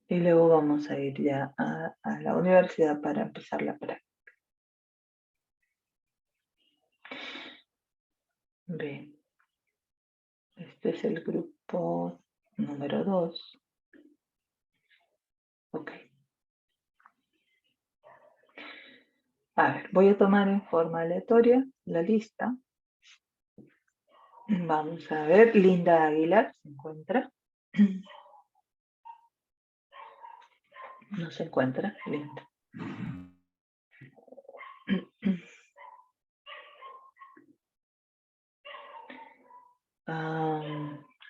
Y luego vamos a ir ya a la universidad para empezar la práctica. Bien. Este es el grupo número 2. Ok. A ver, voy a tomar en forma aleatoria la lista. Vamos a ver, Linda Aguilar, ¿se encuentra? No se encuentra, Linda.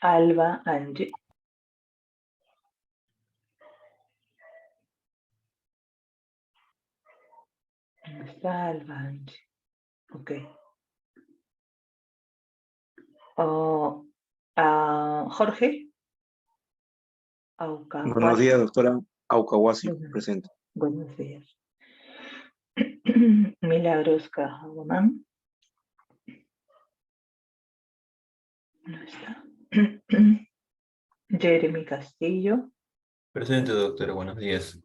Alba Angie. ¿Dónde está Alba Angie? Ok. Jorge. Buenos días, doctora. Aucahuasi, Bueno, presente. buenos días. Milagros Cajabamán. No está. Jeremy Castillo. Presente, doctora, buenos días.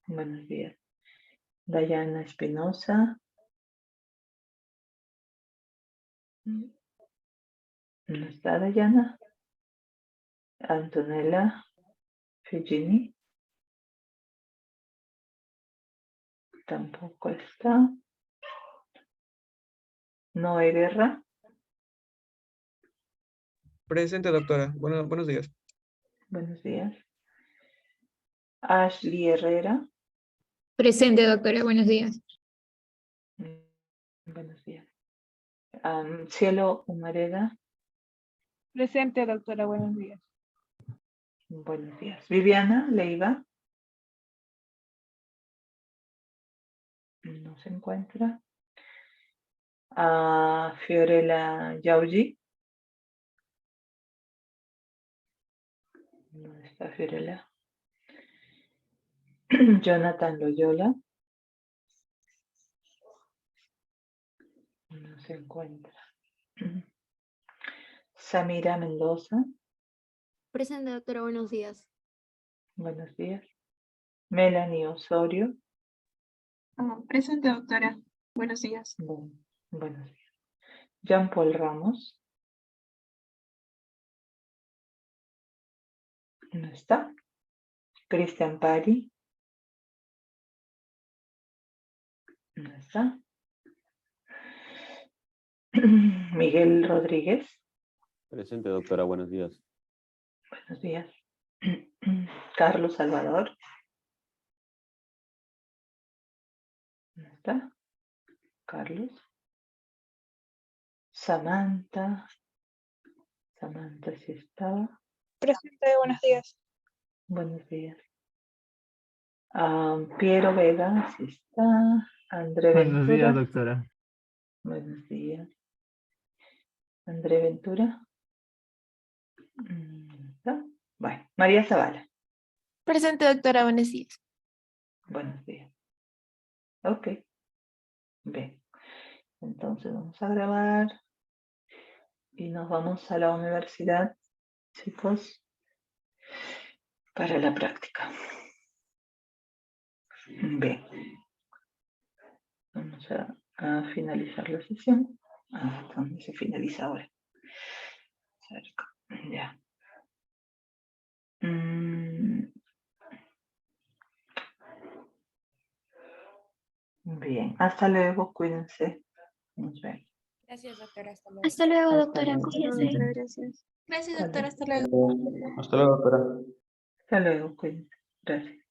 Buenos días. Dayana Espinosa. No está Dayana. Antonella Figini. Tampoco está. Noé Guerra. Presente, doctora. Buenos días. Buenos días. Ashley Herrera. Presente, doctora, buenos días. Buenos días. Cielo Humareda. Presente, doctora, buenos días. Buenos días. Viviana Leiva. No se encuentra. Fiorella Yauji. No está Fiorella. Jonathan Loyola. No se encuentra. Samira Mendoza. Presente, doctora, buenos días. Buenos días. Melanie Osorio. Presente, doctora, buenos días. Buenos días. Jean Paul Ramos. No está. Cristian Pari. No está. Miguel Rodríguez. Presente, doctora, buenos días. Buenos días. Carlos Salvador. ¿No está? Carlos. Samantha. Samantha sí estaba. Presente, buenos días. Buenos días. Piero Vega sí está. André Buenos Ventura. días, doctora. Buenos días. André Ventura. ¿Está? Bueno, María Zavala. Presente, doctora, buenos días. Buenos días. Ok. Bien. Entonces vamos a grabar y nos vamos a la universidad, chicos, para la práctica. Bien. Vamos a finalizar la sesión. ¿Dónde se finaliza ahora? Cerca. Ya. Bien. Hasta luego. Cuídense. Nos vemos. Gracias, doctora, hasta luego. Hasta luego, Hasta doctora, luego. cuídese. Gracias. Gracias, Hasta doctora, luego. hasta luego. Hasta luego, doctora. Hasta luego. Cuídense. Gracias.